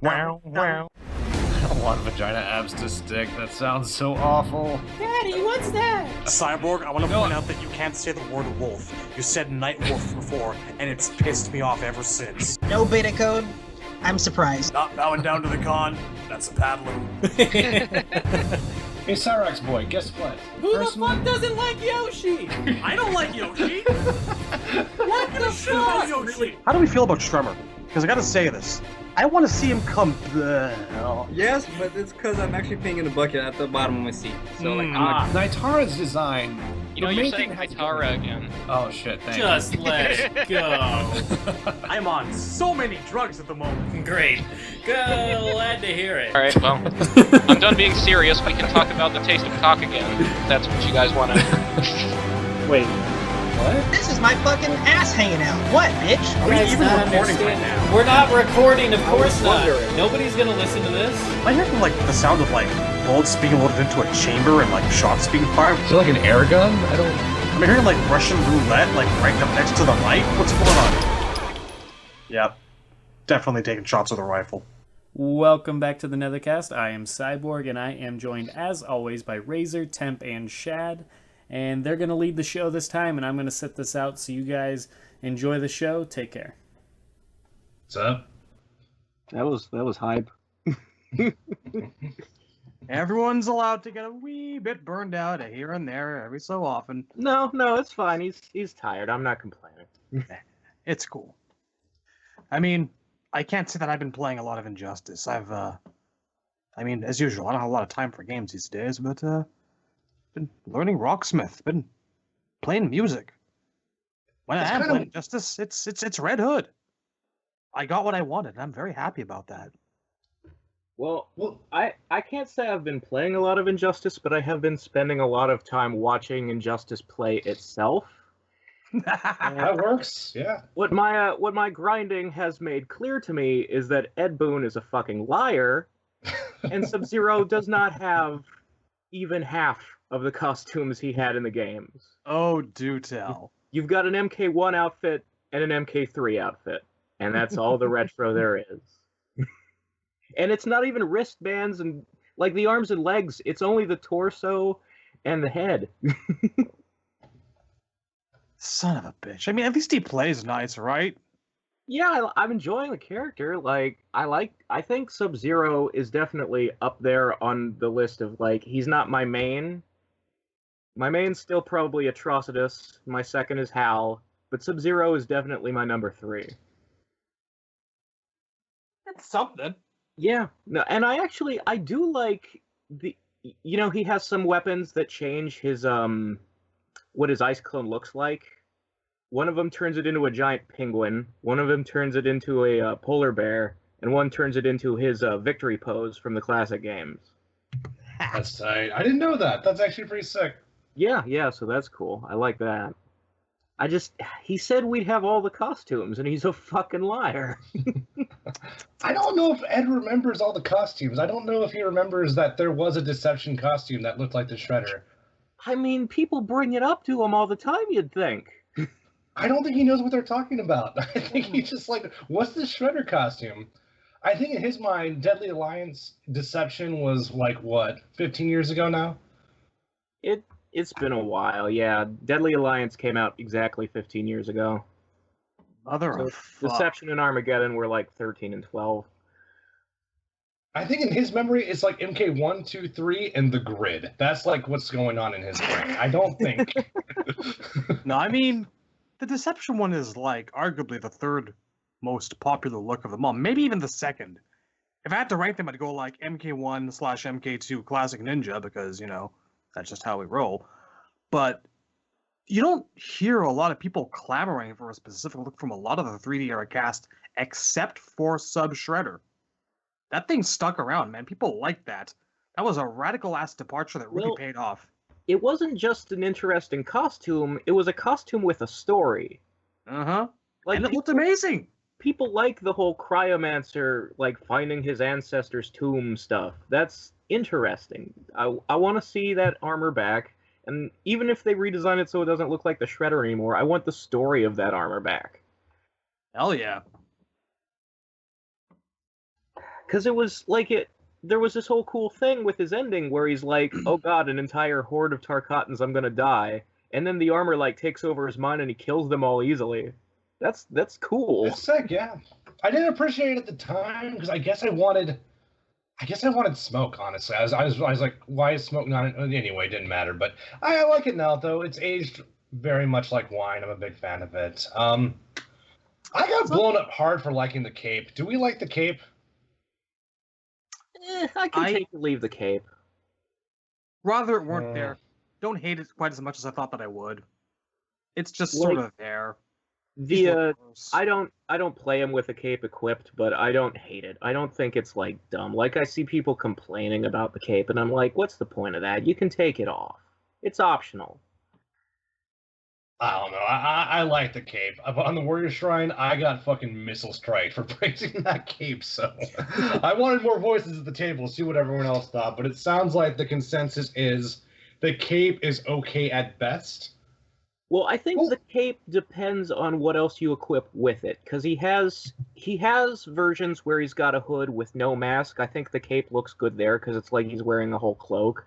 Wow, wow. I don't want vagina abs to stick. That sounds so awful. Daddy, what's that? Cyborg, I want to point out that you can't say the word wolf. You said night wolf before, and it's pissed me off ever since. No beta code? I'm surprised. Not bowing down to the con, that's a paddling. Hey, Cyrax boy, guess what? Who the fuck doesn't like Yoshi? I don't like Yoshi! What the fuck? Yoshi! How do we feel about Tremor? Because I gotta say this. I want to see him come. Yes, but it's because I'm actually peeing in a bucket at the bottom of my seat. So, like, Nitara's design. You know, you're saying Nitara again. Oh shit, thank Just let it go. I'm on so many drugs at the moment. Great. Glad to hear it. Alright, well, I'm done being serious. We can talk about the taste of cock again. If that's what you guys want to. Wait. What? This is my fucking ass hanging out. What, bitch? Are we That's even not recording right understand- now? We're not recording, of course not. wondering. Nobody's gonna listen to this. I hear like the sound of like bullets being loaded into a chamber and like shots being fired. Is it like an air gun? I don't. I'm hearing like Russian roulette like right up next to the mic. What's going on? Yep. Definitely taking shots with a rifle. Welcome back to the Nethercast. I am Cyborg, and I am joined, as always, by Razor, Temp, and Shad. And they're going to lead the show this time, and I'm going to sit this out so you guys enjoy the show. Take care. What's up? That was hype. Everyone's allowed to get a wee bit burned out here and there every so often. No, it's fine. He's tired. I'm not complaining. It's cool. I mean, I can't say that I've been playing a lot of Injustice. I mean, as usual, I don't have a lot of time for games these days, but been learning Rocksmith, been playing music. When I am playing Injustice, it's Red Hood. I got what I wanted, and I'm very happy about that. Well, I can't say I've been playing a lot of Injustice, but I have been spending a lot of time watching Injustice play itself. That works. Yeah. What my grinding has made clear to me is that Ed Boon is a fucking liar, and Sub-Zero does not have even half of the costumes he had in the games. Oh, do tell. You've got an MK1 outfit and an MK3 outfit, and that's all the retro there is. And it's not even wristbands and like the arms and legs, it's only the torso and the head. Son of a bitch. I mean, at least he plays nice, right? Yeah, I'm enjoying the character. Like, I think Sub-Zero is definitely up there on the list of, like, he's not my main. My main's still probably Atrocitus. My second is Hal. But Sub-Zero is definitely my number 3. That's something. Yeah. No, and I do like he has some weapons that change his, what his ice clone looks like. One of them turns it into a giant penguin, one of them turns it into a polar bear, and one turns it into his victory pose from the classic games. That's tight. I didn't know that. That's actually pretty sick. Yeah, so that's cool. I like that. He said we'd have all the costumes, and he's a fucking liar. I don't know if Ed remembers all the costumes. I don't know if he remembers that there was a Deception costume that looked like the Shredder. I mean, people bring it up to him all the time, you'd think. I don't think he knows what they're talking about. I think he's just like, what's this Shredder costume? I think in his mind, Deadly Alliance Deception was like, what, 15 years ago now? It's been a while, yeah. Deadly Alliance came out exactly 15 years ago. Mother So of fuck. Deception and Armageddon were like 13 and 12. I think in his memory, it's like MK1, 2, 3, and the grid. That's like what's going on in his brain. I don't think. No, I mean, the Deception one is like arguably the third most popular look of them all. Maybe even the second. If I had to rank them, I'd go like MK1/MK2 Classic Ninja because, you know, that's just how we roll. But you don't hear a lot of people clamoring for a specific look from a lot of the 3D era cast except for Sub Shredder. That thing stuck around, man. People like that. That was a radical ass departure that really paid off. It wasn't just an interesting costume, it was a costume with a story. Uh-huh. Like, And it looked amazing. people like the whole cryomancer, like finding his ancestors' tomb stuff. That's interesting. I want to see that armor back. And even if they redesign it so it doesn't look like the Shredder anymore, I want the story of that armor back. Hell yeah. Because it was like there was this whole cool thing with his ending where he's like, oh god, an entire horde of Tarkatans, I'm gonna die. And then the armor like takes over his mind and he kills them all easily. That's cool. It's sick, yeah. I didn't appreciate it at the time because I guess I wanted smoke, honestly. I was like, why is smoke not anyway, it didn't matter. But I like it now though. It's aged very much like wine. I'm a big fan of it. I got blown up hard for liking the cape. Do we like the cape? I can take or leave the cape. Rather it weren't there. Don't hate it quite as much as I thought that I would. It's just sort of there. I don't play him with a cape equipped, but I don't hate it. I don't think it's like dumb. Like I see people complaining about the cape, and I'm like, what's the point of that? You can take it off. It's optional. I don't know. I like the cape. On the Warrior Shrine, I got fucking missile strike for praising that cape, so I wanted more voices at the table, see what everyone else thought, but it sounds like the consensus is the cape is okay at best. Well, I think the cape depends on what else you equip with it, because he has versions where he's got a hood with no mask. I think the cape looks good there, because it's like he's wearing a whole cloak.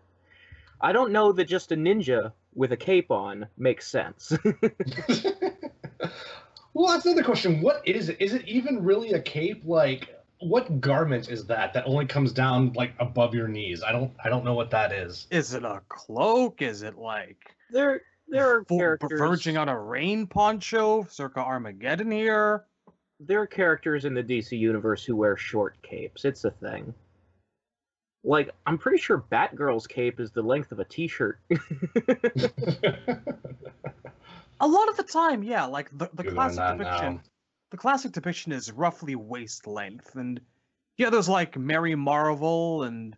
I don't know that just a ninja with a cape on makes sense. Well, that's another question. What is it? Is it even really a cape? Like, what garment is that only comes down like above your knees? I don't know what that is. Is it a cloak? Is it like there are characters verging on a rain poncho, circa Armageddon here? There are characters in the DC universe who wear short capes. It's a thing. Like, I'm pretty sure Batgirl's cape is the length of a t-shirt. A lot of the time, yeah. Like the classic depiction. The classic depiction is roughly waist length, and yeah, there's like Mary Marvel, and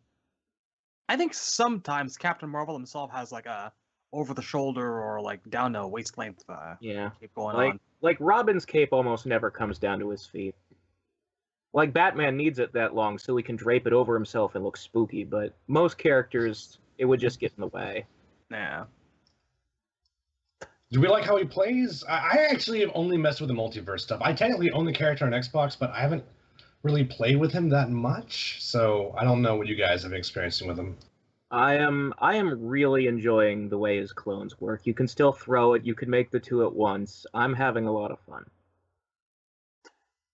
I think sometimes Captain Marvel himself has like a over the shoulder or like down to waist length cape going on. Like Robin's cape almost never comes down to his feet. Like, Batman needs it that long so he can drape it over himself and look spooky, but most characters, it would just get in the way. Yeah. Do we like how he plays? I actually have only messed with the multiverse stuff. I technically own the character on Xbox, but I haven't really played with him that much, so I don't know what you guys have been experiencing with him. I am really enjoying the way his clones work. You can still throw it, you can make the two at once. I'm having a lot of fun.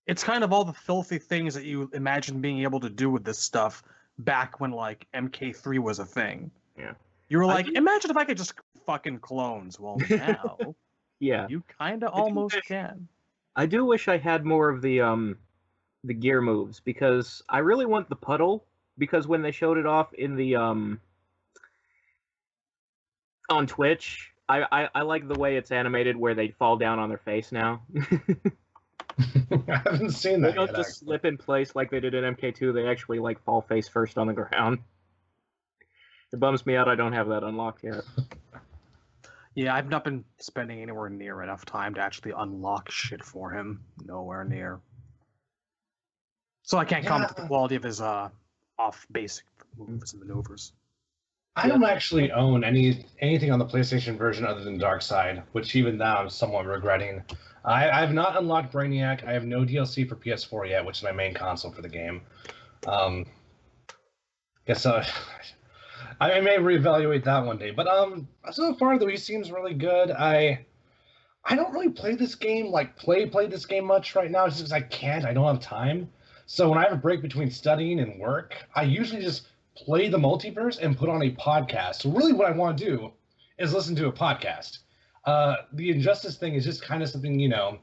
It's kind of all the filthy things that you imagine being able to do with this stuff back when, like, MK3 was a thing. Yeah. You were like, imagine if I could just fucking clones. Well, now, yeah, you kind of almost can. I do wish I had more of the gear moves, because I really want the puddle, because when they showed it off in the, on Twitch, I like the way it's animated where they fall down on their face now. I haven't seen that. They don't just slip in place like they did in MK2. They actually like fall face first on the ground. It bums me out I don't have that unlocked yet. Yeah, I've not been spending anywhere near enough time to actually unlock shit for him. Nowhere near. So I can't comment on the quality of his off basic moves and maneuvers. I don't actually own anything on the PlayStation version other than Darkseid, which even now I'm somewhat regretting. I have not unlocked Brainiac. I have no DLC for PS4 yet, which is my main console for the game. Guess I may reevaluate that one day. But so far though, he seems really good. I don't really play this game play this game much right now, just because I can't. I don't have time. So when I have a break between studying and work, I usually just play the multiverse and put on a podcast. So really, what I want to do is listen to a podcast. The Injustice thing is just kind of something, to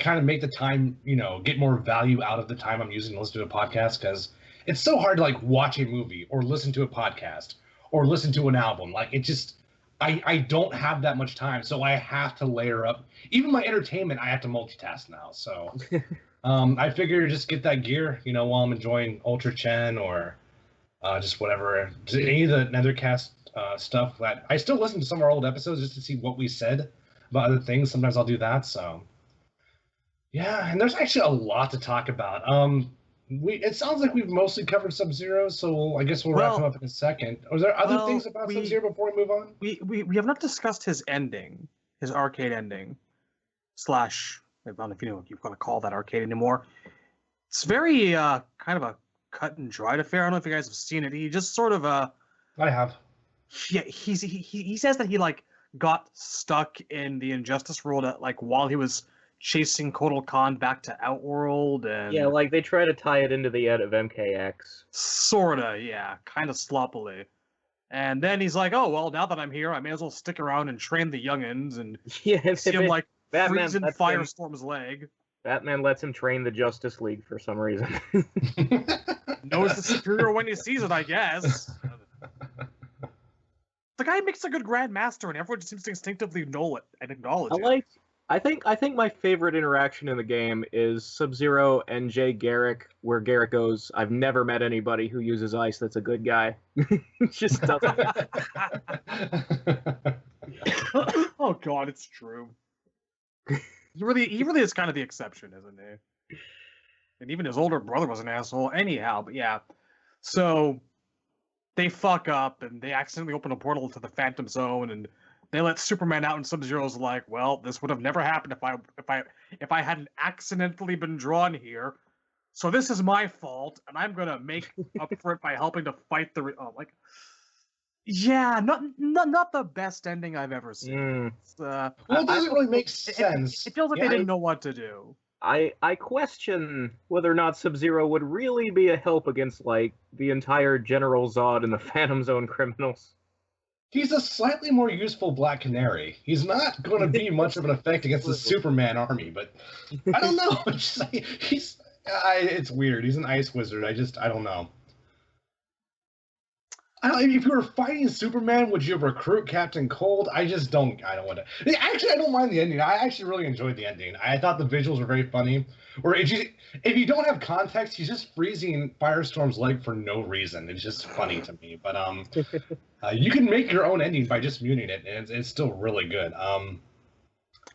kind of make the time, get more value out of the time I'm using to listen to a podcast, because it's so hard to watch a movie or listen to a podcast or listen to an album. I don't have that much time, so I have to layer up. Even my entertainment, I have to multitask now. So I figure just get that gear, while I'm enjoying Ultra Chen or just whatever, any of the Nethercast stuff. That I still listen to some of our old episodes just to see what we said about other things. Sometimes I'll do that. So yeah, and there's actually a lot to talk about. It sounds like we've mostly covered Sub-Zero, so I guess we'll wrap him up in a second. Are there other things about Sub-Zero before we move on? We have not discussed his ending, his arcade ending, / I don't know if you want to call that arcade anymore. It's very kind of a cut and dried affair. I don't know if you guys have seen it. He just sort of I have. yeah, he says that he like got stuck in the Injustice world at, like while he was chasing Kotal Khan back to Outworld, and Yeah, like they try to tie it into the end of MKX. sorta, yeah, kind of sloppily. And then he's like, "Oh well, now that I'm here, I may as well stick around and train the youngins and Yeah, see him like Batman freezing lets him- Firestorm's leg." Batman lets him train the Justice League for some reason. Knows the superior when he sees it, I guess. The guy makes a good Grandmaster, and everyone just seems to instinctively know it and acknowledge it. I think my favorite interaction in the game is Sub-Zero and Jay Garrick, where Garrick goes, "I've never met anybody who uses ice that's a good guy." Just doesn't. Oh God, it's true. He really is kind of the exception, isn't he? And even his older brother was an asshole. Anyhow, but yeah. So they fuck up and they accidentally open a portal to the Phantom Zone, and they let Superman out, and Sub-Zero's like, "Well, this would have never happened if I hadn't accidentally been drawn here. So this is my fault, and I'm gonna make up for it by helping to fight the." Yeah, not the best ending I've ever seen. Well, it doesn't really make sense. It feels like they didn't know what to do. I question whether or not Sub-Zero would really be a help against, like, the entire General Zod and the Phantom Zone criminals. He's a slightly more useful Black Canary. He's not going to be much of an effect against the Superman army, but I don't know. It's weird. He's an ice wizard. I don't know. If you were fighting Superman, would you recruit Captain Cold? I don't want to. Actually, I don't mind the ending. I actually really enjoyed the ending. I thought the visuals were very funny. Or if you don't have context, he's just freezing Firestorm's leg for no reason. It's just funny to me. But you can make your own ending by just muting it, and it's still really good. I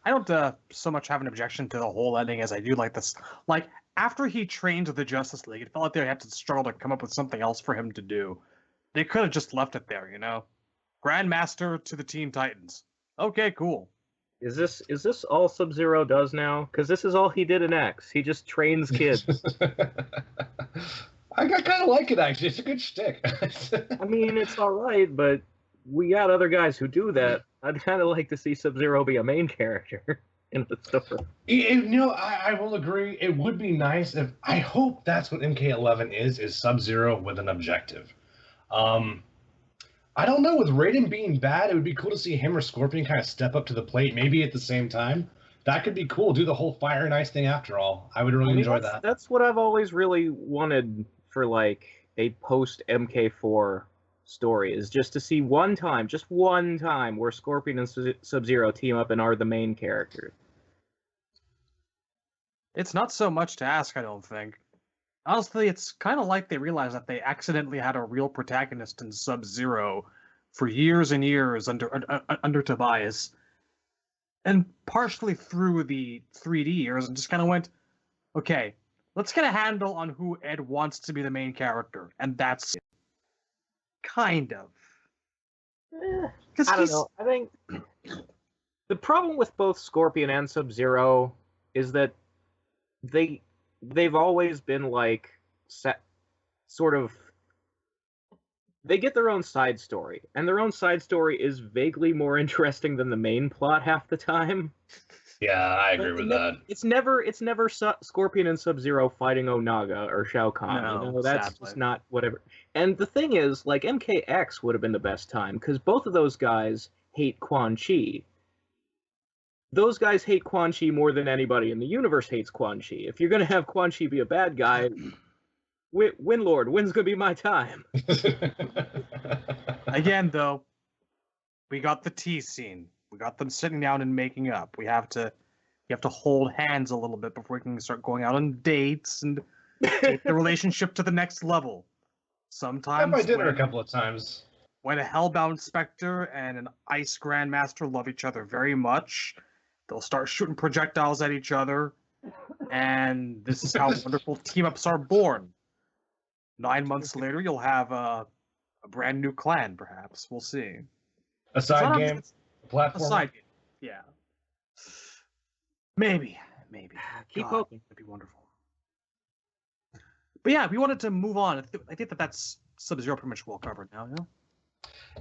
don't so much have an objection to the whole ending as I do like this. Like, after he trained the Justice League, it felt like they had to struggle to come up with something else for him to do. They could have just left it there, you know? Grandmaster to the Teen Titans. Okay, cool. Is this all Sub-Zero does now? Because this is all he did in X. He just trains kids. I kind of like it, actually. It's a good shtick. I mean, it's all right, but we got other guys who do that. I'd kind of like to see Sub-Zero be a main character in the story. I will agree. It would be nice if... I hope that's what MK11 is Sub-Zero with an objective. I don't know, with Raiden being bad, it would be cool to see him or Scorpion kind of step up to the plate, maybe at the same time. That could be cool. Do the whole fire and ice thing after all. I would really enjoy that. That's what I've always really wanted for, like, a post-MK4 story, is just to see just one time, where Scorpion and Sub-Zero team up and are the main characters. It's not so much to ask, I don't think. Honestly, it's kind of like they realized that they accidentally had a real protagonist in Sub-Zero for years and years under Tobias, and partially through the 3D years, and just kind of went, okay, let's get a handle on who Ed wants to be the main character, and that's it. Kind of. I don't know. I think the problem with both Scorpion and Sub-Zero is that they've always been like sort of, they get their own side story, and their own side story is vaguely more interesting than the main plot half the time. Yeah, I agree with that. It's never Scorpion and Sub-Zero fighting Onaga or Shao Kahn. No, that's sadly. just not whatever. And the thing is, like, MKX would have been the best time, because both of those guys hate Quan Chi. Those guys hate Quan Chi more than anybody in the universe hates Quan Chi. If you're going to have Quan Chi be a bad guy, Winlord, when's going to be my time? Again, though, we got the tea scene. We got them sitting down and making up. You have to hold hands a little bit before we can start going out on dates and take the relationship to the next level. Sometimes I did it a couple of times. When a Hellbound Spectre and an Ice Grandmaster love each other very much, they'll start shooting projectiles at each other, and this is how wonderful team-ups are born. 9 months later, you'll have a brand new clan, perhaps. We'll see. A side game? Platform? A side game, yeah. Maybe. Keep God, hoping. that'd be wonderful. But yeah, we wanted to move on. I think that's Sub-Zero pretty much well covered now. Yeah.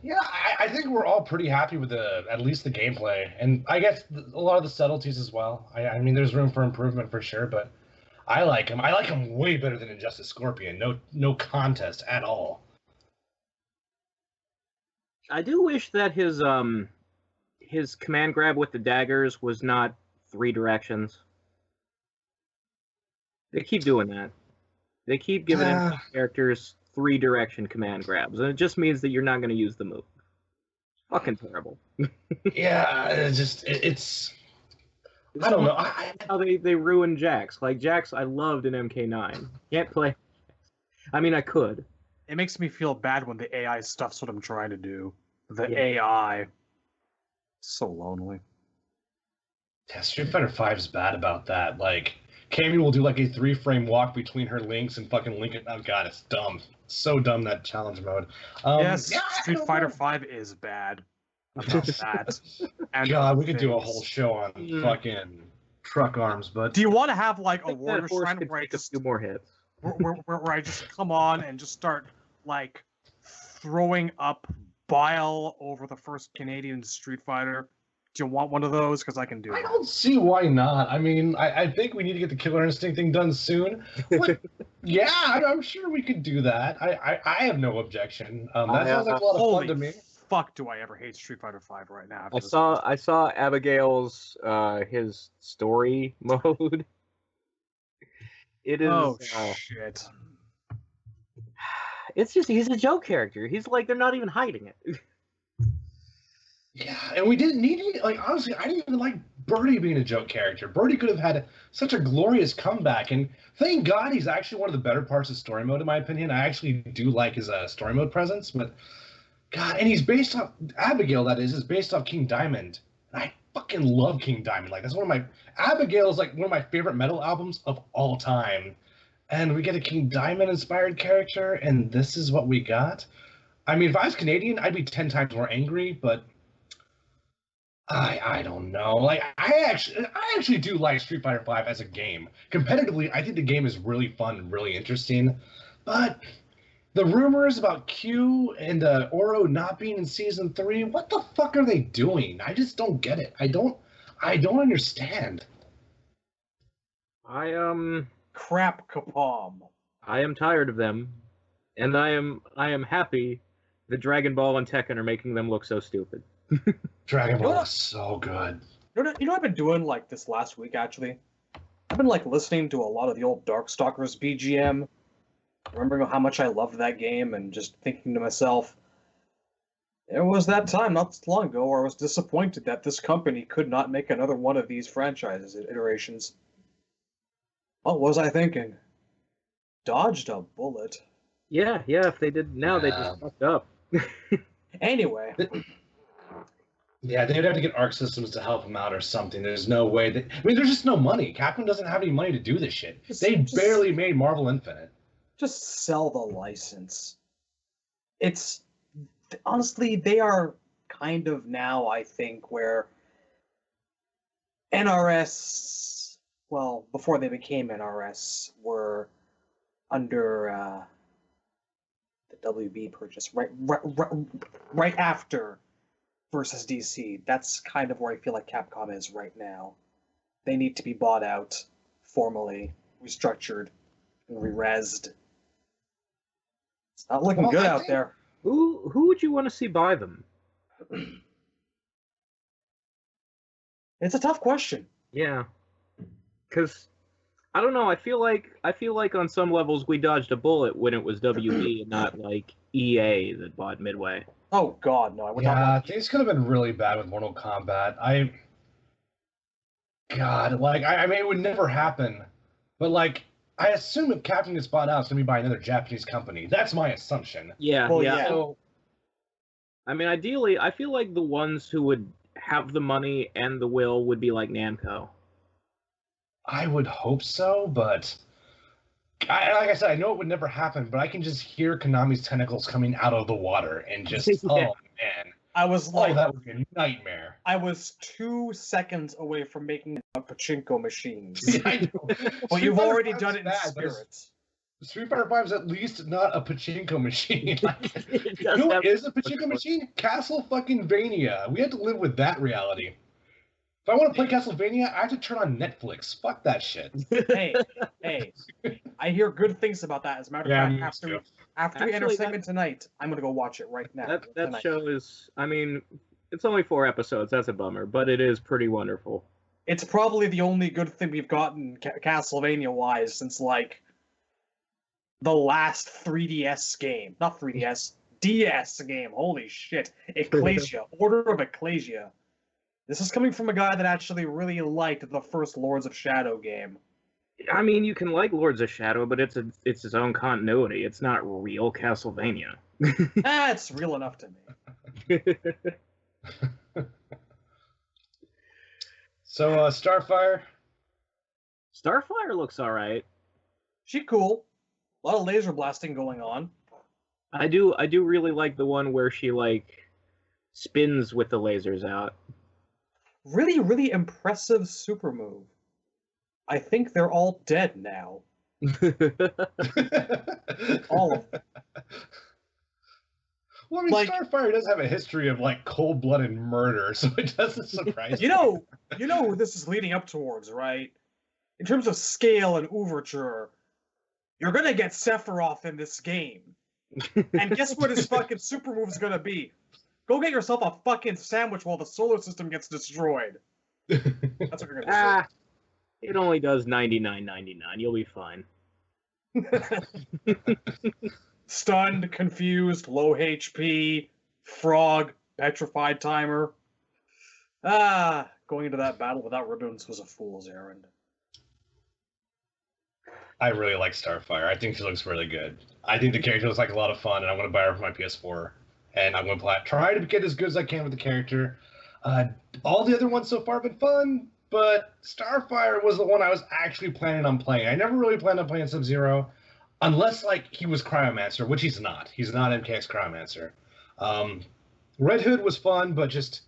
Yeah, I think we're all pretty happy with at least the gameplay, and I guess a lot of the subtleties as well. I mean, there's room for improvement for sure, but I like him. I like him way better than Injustice Scorpion. No contest at all. I do wish that his command grab with the daggers was not 3 directions. They keep doing that. They keep giving characters 3-direction command grabs, and it just means that you're not going to use the move. Fucking terrible. Yeah, it's. I don't know. How they ruin Jax. Like Jax, I loved in MK9. Can't play. I mean, I could. It makes me feel bad when the AI stuff's what I'm trying to do. The AI. So lonely. Yeah, Street Fighter V is bad about that. Like, Cammy will do like a 3-frame walk between her links and fucking link it. Oh god, it's dumb. So dumb, that challenge mode. Yes, Street Fighter V is bad about that. And God, we could do a whole show on fucking truck arms, but do you want to have like a warrior shrine where I just a few more hits? Where I just come on and just start like throwing up bile over the first Canadian Street Fighter? Do you want one of those? Because I can do it. I don't see why not. I mean, I think we need to get the Killer Instinct thing done soon. Yeah, I'm sure we could do that. I have no objection. That sounds like a lot of fun to me. Fuck, do I ever hate Street Fighter V right now? I saw Abigail's his story mode. It is. Oh shit! It's just he's a joke character. He's like they're not even hiding it. Yeah, and we didn't need it. Like, honestly, I didn't even like Birdie being a joke character. Birdie could have had such a glorious comeback, and thank God he's actually one of the better parts of story mode, in my opinion. I actually do like his story mode presence, but God, and he's based off Abigail. That is based off King Diamond, and I fucking love King Diamond. Like, that's one of my Abigail is like one of my favorite metal albums of all time, and we get a King Diamond inspired character, and this is what we got. I mean, if I was Canadian, I'd be 10 times more angry, but. I don't know. Like I actually do like Street Fighter V as a game. Competitively, I think the game is really fun and really interesting. But the rumors about Q and Oro not being in season 3, what the fuck are they doing? I just don't get it. I don't understand. Crap Capom. I am tired of them, and I am happy that Dragon Ball and Tekken are making them look so stupid. Dragon Ball is so good. You know what I've been doing like this last week actually? I've been like listening to a lot of the old Darkstalkers BGM, remembering how much I loved that game, and just thinking to myself, there was that time not long ago where I was disappointed that this company could not make another one of these franchises iterations. What was I thinking? Dodged a bullet. Yeah, if they did now, they just fucked up. Anyway. Yeah, they'd have to get Arc Systems to help them out or something. There's no way that... I mean, there's just no money. Capcom doesn't have any money to do this shit. They barely made Marvel Infinite. Just sell the license. It's... Honestly, they are kind of now, I think, where NRS... Well, before they became NRS, were under the WB purchase. Right after... versus DC, that's kind of where I feel like Capcom is right now. They need to be bought out, formally, restructured, and re-rezzed. It's not looking good out there. Who would you want to see buy them? It's a tough question. Yeah, because I don't know. I feel like on some levels we dodged a bullet when it was WB and not like EA that bought Midway. Oh God, no! I would not. Yeah, things could have been really bad with Mortal Kombat. I mean, it would never happen. But like, I assume if Capcom gets bought out, it's gonna be by another Japanese company. That's my assumption. Yeah, well, yeah. So, I mean, ideally, I feel like the ones who would have the money and the will would be like Namco. I would hope so, but like I said, I know it would never happen, but I can just hear Konami's tentacles coming out of the water and just, oh man. I was like, that would be a nightmare. I was 2 seconds away from making pachinko machines. Yeah, I know. Well, you've already done it in spirit. Street Fighter V is at least not a pachinko machine. Like, It you does know what have- is a pachinko machine? Castle fucking Vania. We have to live with that reality. If I want to play Castlevania, I have to turn on Netflix. Fuck that shit. Hey, I hear good things about that. As a matter of me fact, too. after we end our Actually, segment tonight, I'm gonna go watch it right now. That tonight. show is, I mean, it's only 4 episodes. That's a bummer, but it is pretty wonderful. It's probably the only good thing we've gotten Castlevania-wise since, like, the last 3DS game. Not 3DS, DS game. Holy shit. Ecclesia. Order of Ecclesia. This is coming from a guy that actually really liked the first Lords of Shadow game. I mean, you can like Lords of Shadow, but it's its own continuity. It's not real Castlevania. That's real enough to me. So, Starfire. Starfire looks all right. She cool. A lot of laser blasting going on. I do really like the one where she like spins with the lasers out. Really, really impressive super move. I think they're all dead now. All of them. Well, I mean, Like- Starfire does have a history of like cold-blooded murder, so it doesn't surprise You me. know who this is leading up towards, right? In terms of scale and overture, you're gonna get Sephiroth in this game. And guess what his fucking super move's gonna be? Go get yourself a fucking sandwich while the solar system gets destroyed. That's what you're gonna Ah, it only does 99.99. You'll be fine. do. Stunned, confused, low HP, frog, petrified timer. Going into that battle without ribbons was a fool's errand. I really like Starfire. I think she looks really good. I think the character looks like a lot of fun, and I'm going to buy her for my PS4. And I'm going to try to get as good as I can with the character. All the other ones so far have been fun, but Starfire was the one I was actually planning on playing. I never really planned on playing Sub-Zero, unless like he was Cryomancer, which he's not. He's not MKX Cryomancer. Red Hood was fun, but just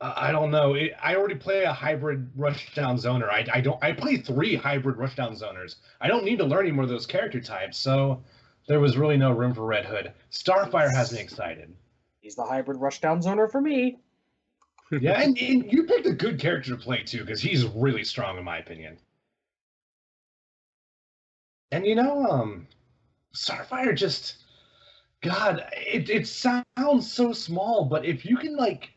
I don't know. I already play a hybrid Rushdown Zoner. I play 3 hybrid Rushdown Zoners. I don't need to learn any more of those character types, so there was really no room for Red Hood. Starfire has me excited. He's the hybrid rushdown zoner for me. Yeah, and you picked a good character to play too, because he's really strong in my opinion. And Starfire just, God, it sounds so small, but if you can like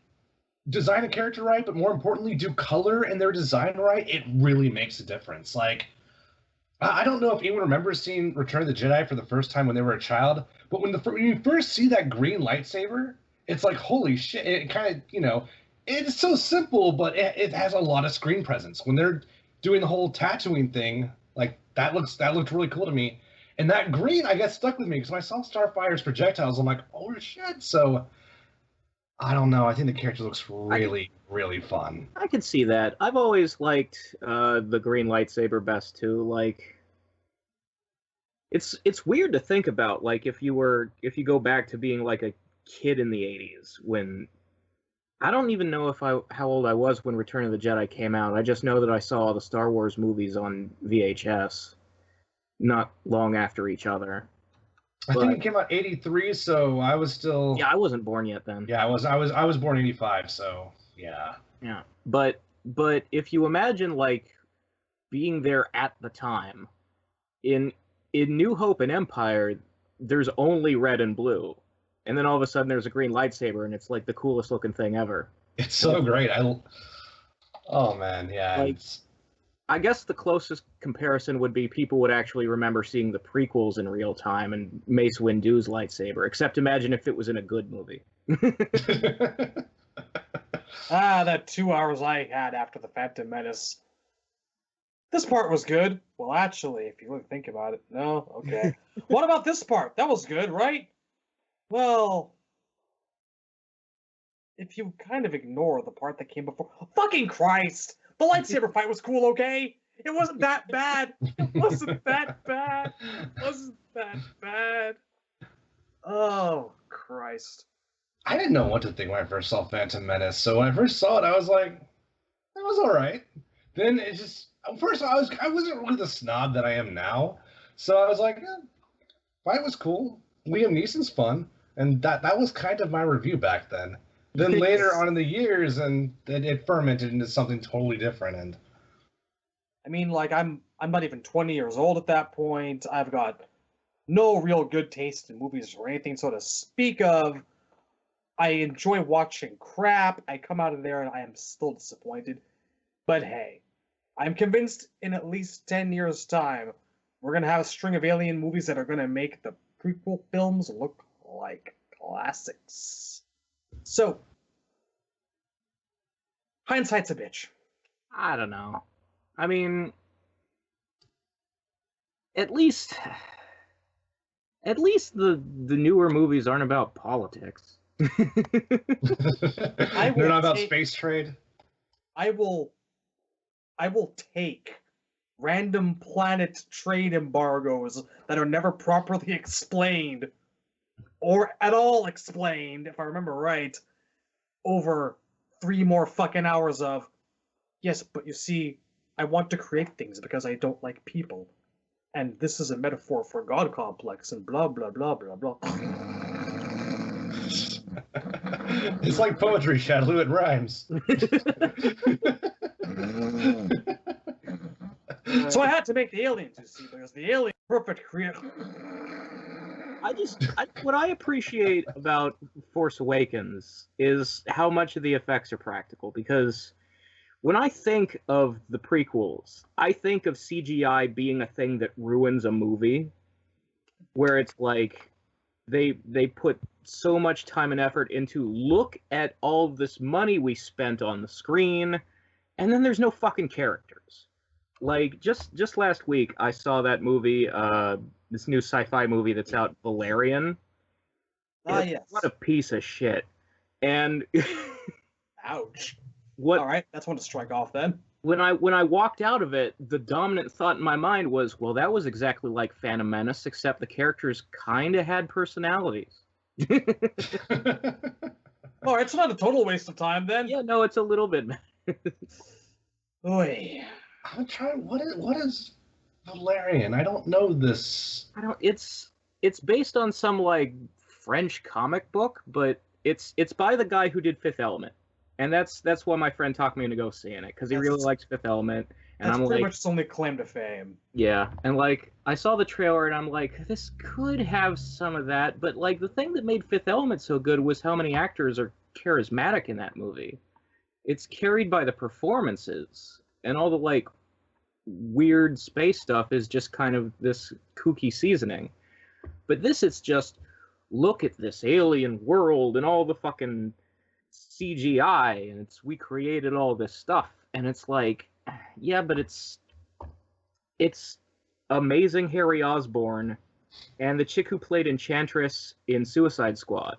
design a character right, but more importantly do color and their design right, it really makes a difference. Like, I don't know if anyone remembers seeing Return of the Jedi for the first time when they were a child, but when you first see that green lightsaber, it's like, holy shit, it kind of, it's so simple, but it has a lot of screen presence. When they're doing the whole Tatooine thing, like, that looked really cool to me. And that green, I got stuck with me, because when I saw Starfire's projectiles, I'm like, oh shit, so I don't know. I think the character looks really, really fun. I can see that. I've always liked the green lightsaber best too. Like, it's weird to think about. Like, if you go back to being like a kid in the '80s, when I don't even know how old I was when Return of the Jedi came out. I just know that I saw the Star Wars movies on VHS, not long after each other. I think it came out '83, so I was still. Yeah, I wasn't born yet then. Yeah, I was born '85, so yeah. Yeah, but if you imagine like being there at the time, in New Hope and Empire, there's only red and blue, and then all of a sudden there's a green lightsaber, and it's like the coolest looking thing ever. It's so great. Oh man, yeah. Like, I guess the closest comparison would be people would actually remember seeing the prequels in real time and Mace Windu's lightsaber. Except imagine if it was in a good movie. That 2 hours I had after the Phantom Menace. This part was good. Well, actually, if you really think about it, no? Okay. What about this part? That was good, right? Well, if you kind of ignore the part that came before. Fucking Christ! The lightsaber fight was cool, okay? It wasn't that bad. It wasn't that bad. It wasn't that bad. Oh, Christ. I didn't know what to think when I first saw Phantom Menace, so when I first saw it, I was like, that was all right. Then it just, first I wasn't really the snob that I am now, So I was like, fight was cool. Liam Neeson's fun, and that was kind of my review back then. Then later on in the years, and it fermented into something totally different. And I mean, like, I'm not even 20 years old at that point. I've got no real good taste in movies or anything so to speak of. I enjoy watching crap. I come out of there and I am still disappointed. But hey, I'm convinced in at least 10 years' time, we're going to have a string of Alien movies that are going to make the prequel films look like classics. So, hindsight's a bitch. I don't know. I mean, at least the newer movies aren't about politics. they're not about space trade. I will take random planet trade embargoes that are never properly explained or at all explained, if I remember right, over 3 more fucking hours of, yes, but you see, I want to create things because I don't like people. And this is a metaphor for God complex and blah, blah, blah, blah, blah. It's like poetry, Shadaloo. It rhymes. So I had to make the aliens, you see, because the alien perfect creator. What I appreciate about Force Awakens is how much of the effects are practical, because when I think of the prequels, I think of CGI being a thing that ruins a movie, where it's like they put so much time and effort into look at all this money we spent on the screen, and then there's no fucking characters. Like, just last week, I saw that movie, this new sci-fi movie that's out, Valerian. Yes. What a piece of shit. And ouch. What? All right, that's one to strike off then. When I walked out of it, the dominant thought in my mind was, well, that was exactly like Phantom Menace, except the characters kind of had personalities. Oh, it's not a total waste of time then. Yeah, no, it's a little bit. Oy. I'm trying. What is Valerian? I don't know this. It's based on some like French comic book, but it's by the guy who did Fifth Element, and that's why my friend talked me into go seeing it, because he really likes Fifth Element, and I'm pretty like, much his only claim to fame. Yeah, and like I saw the trailer and I'm like, this could have some of that, but like the thing that made Fifth Element so good was how many actors are charismatic in that movie. It's carried by the performances, and all the like weird space stuff is just kind of this kooky seasoning. But this, it's just, look at this alien world and all the fucking CGI, and we created all this stuff, and it's like, yeah, but it's amazing Harry Osborn and the chick who played Enchantress in Suicide Squad,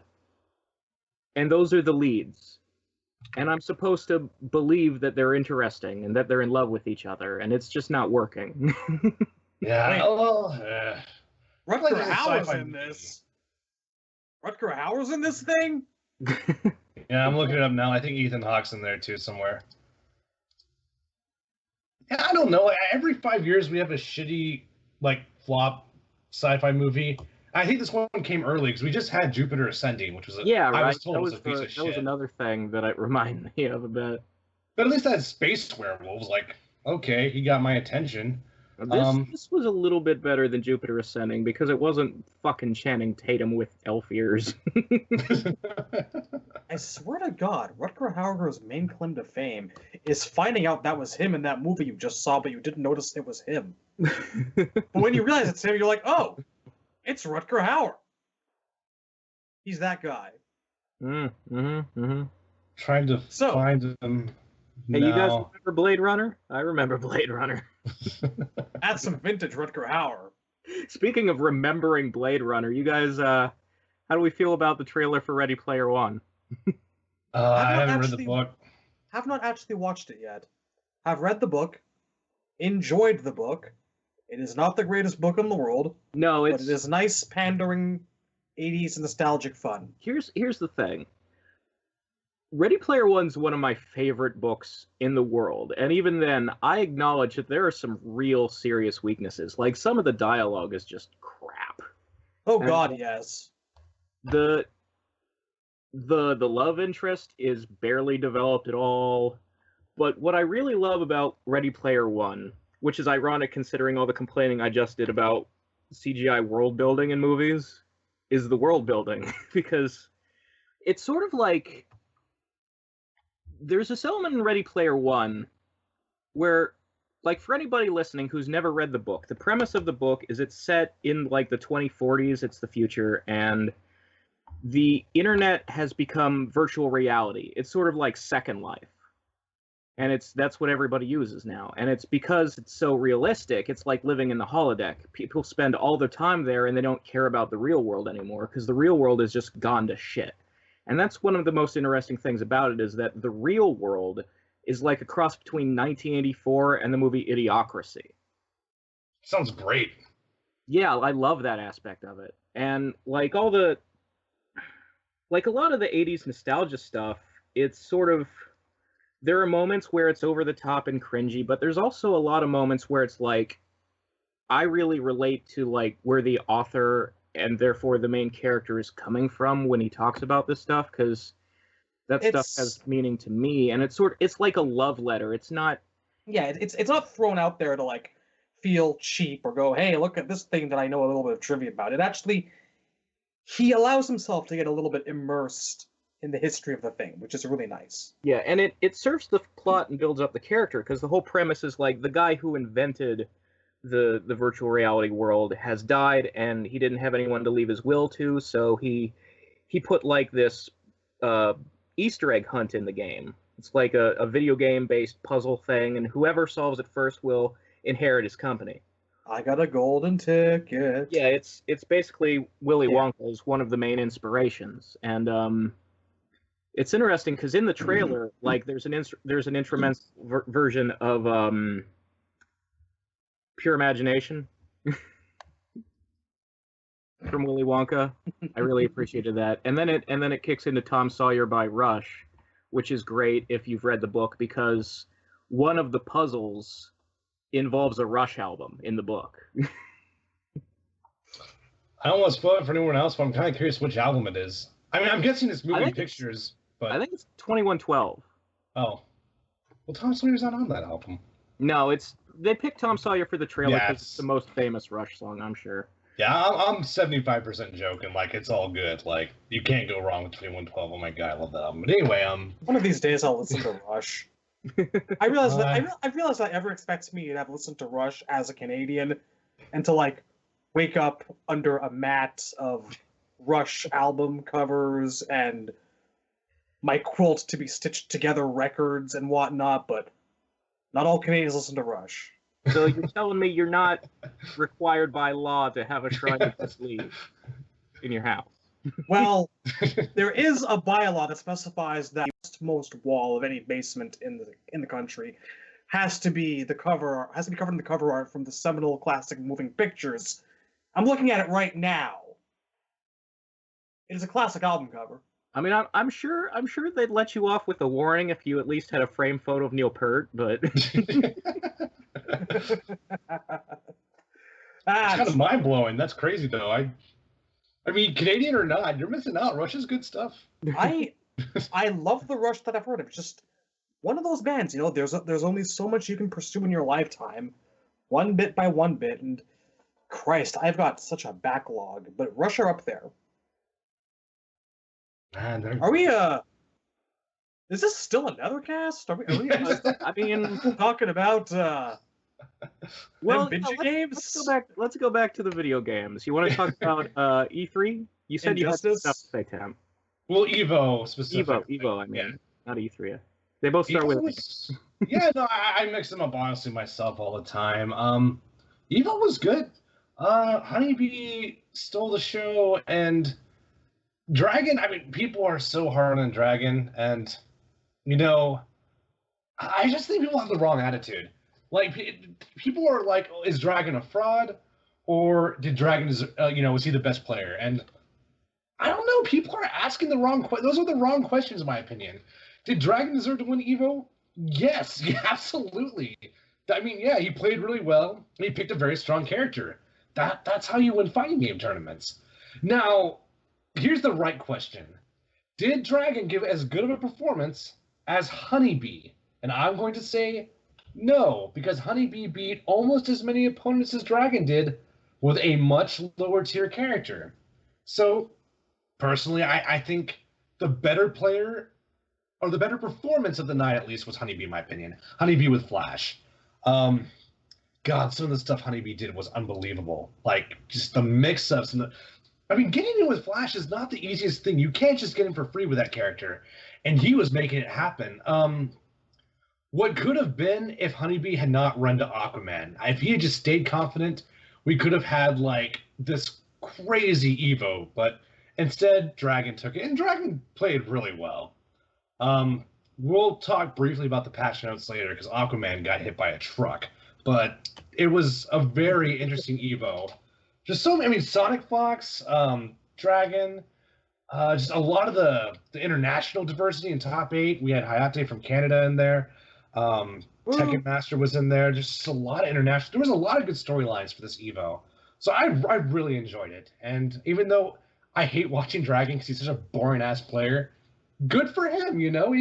and those are the leads. And I'm supposed to believe that they're interesting and that they're in love with each other, and it's just not working. Yeah. Rutger Hauer's in this. Rutger Hauer's in this thing? Yeah, I'm looking it up now. I think Ethan Hawke's in there too somewhere. Yeah, I don't know. Every 5 years we have a shitty, like, flop sci-fi movie. I think this one came early because we just had Jupiter Ascending, which was I was told was a piece of shit. That was another thing that it reminded me of a bit. But at least that space werewolves, like, okay, he got my attention. This was a little bit better than Jupiter Ascending because it wasn't fucking Channing Tatum with elf ears. I swear to God, Rutger Hauer's main claim to fame is finding out that was him in that movie you just saw, but you didn't notice it was him. But when you realize it's him, you're like, oh, it's Rutger Hauer. He's that guy. Trying to find him. Hey, you guys remember Blade Runner? I remember Blade Runner. That's some vintage Rutger Hauer. Speaking of remembering Blade Runner, you guys, how do we feel about the trailer for Ready Player One? I haven't read the book. Have not actually watched it yet. Have read the book, enjoyed the book. It is not the greatest book in the world. No, but it is nice, pandering, 80s nostalgic fun. Here's the thing. Ready Player One's one of my favorite books in the world, and even then, I acknowledge that there are some real serious weaknesses. Like, some of the dialogue is just crap. Oh And God, yes. The love interest is barely developed at all. But what I really love about Ready Player One, which is ironic considering all the complaining I just did about CGI world building in movies, is the world building. Because it's sort of like, there's this element in Ready Player One where, like, for anybody listening who's never read the book, the premise of the book is it's set in, like, the 2040s, it's the future, and the internet has become virtual reality. It's sort of like Second Life. And that's what everybody uses now. And it's because it's so realistic, it's like living in the holodeck. People spend all their time there and they don't care about the real world anymore because the real world has just gone to shit. And that's one of the most interesting things about it, is that the real world is like a cross between 1984 and the movie Idiocracy. Sounds great. Yeah, I love that aspect of it. And like a lot of the 80s nostalgia stuff, it's sort of, there are moments where it's over the top and cringy, but there's also a lot of moments where it's like, I really relate to like where the author and therefore the main character is coming from when he talks about this stuff, because that stuff has meaning to me, and it's like a love letter. It's not. Yeah, it's not thrown out there to like feel cheap or go, hey, look at this thing that I know a little bit of trivia about. It actually, he allows himself to get a little bit immersed in the history of the thing, which is really nice. Yeah, and it serves the plot and builds up the character, because the whole premise is like the guy who invented the virtual reality world has died, and he didn't have anyone to leave his will to, so he put like this Easter egg hunt in the game. It's like a video game based puzzle thing, and whoever solves it first will inherit his company. I got a golden ticket. Yeah, it's basically Willy Wonka is one of the main inspirations, and it's interesting because in the trailer, like there's an instrumental version of Pure Imagination from Willy Wonka. I really appreciated that, and then it kicks into Tom Sawyer by Rush, which is great if you've read the book, because one of the puzzles involves a Rush album in the book. I don't want to spoil it for anyone else, but I'm kind of curious which album it is. I mean, I'm guessing it's moving pictures, but I think it's 2112. Oh, well, Tom Sawyer's not on that album. No, they picked Tom Sawyer for the trailer because it's the most famous Rush song, I'm sure. Yeah, I'm 75% joking. Like, it's all good. Like, you can't go wrong with 2112. Oh my god, I love that album. But anyway, one of these days I'll listen to Rush. I realize that ever expects me to have listened to Rush as a Canadian, and to like wake up under a mat of Rush album covers and my quilt to be stitched together records and whatnot, but not all Canadians listen to Rush. So you're telling me you're not required by law to have a shrine of the sleeve in your house? Well, there is a bylaw that specifies that the most wall of any basement in the country has to be covered in the cover art from the seminal classic Moving Pictures. I'm looking at it right now. It is a classic album cover. I mean, I'm sure they'd let you off with a warning if you at least had a framed photo of Neil Peart, but It's kind of mind blowing. That's crazy, though. I mean, Canadian or not, you're missing out. Rush is good stuff. I love the Rush that I've heard of. It's just one of those bands, you know. There's only so much you can pursue in your lifetime, one bit by one bit, and Christ, I've got such a backlog. But Rush are up there. Man, are we is this still another cast? Are we I mean, talking about well, video games? Let's go back to the video games. You want to talk about E3? You said Injustice? You had stuff to say, Tam. Well, Evo specifically. Evo, I mean, not E3. They both start with yeah, no, I mix them up honestly myself all the time. Evo was good. Honeybee stole the show, and Dragon, I mean, people are so hard on Dragon, and, you know, I just think people have the wrong attitude. Like, people are like, oh, is Dragon a fraud? Or did Dragon, is he the best player? And I don't know, people are asking the wrong questions. Those are the wrong questions, in my opinion. Did Dragon deserve to win Evo? Yes, yeah, absolutely. I mean, yeah, he played really well. He picked a very strong character. That's how you win fighting game tournaments. Now, here's the right question. Did Dragon give as good of a performance as Honeybee? And I'm going to say no, because Honeybee beat almost as many opponents as Dragon did with a much lower tier character. So, personally, I think the better player, or the better performance of the night at least, was Honeybee, in my opinion. Honeybee with Flash. God, some of the stuff Honeybee did was unbelievable. Like, just the mix-ups and the... I mean, getting in with Flash is not the easiest thing. You can't just get in for free with that character. And he was making it happen. What could have been if Honeybee had not run to Aquaman? If he had just stayed confident, we could have had, like, this crazy Evo. But instead, Dragon took it. And Dragon played really well. We'll talk briefly about the patch notes later, because Aquaman got hit by a truck. But it was a very interesting Evo. Just so, I mean, Sonic Fox, Dragon, just a lot of the international diversity in top 8. We had Hayate from Canada in there. Tekken Master was in there. Just a lot of international. There was a lot of good storylines for this Evo. So I really enjoyed it. And even though I hate watching Dragon because he's such a boring-ass player, good for him, you know?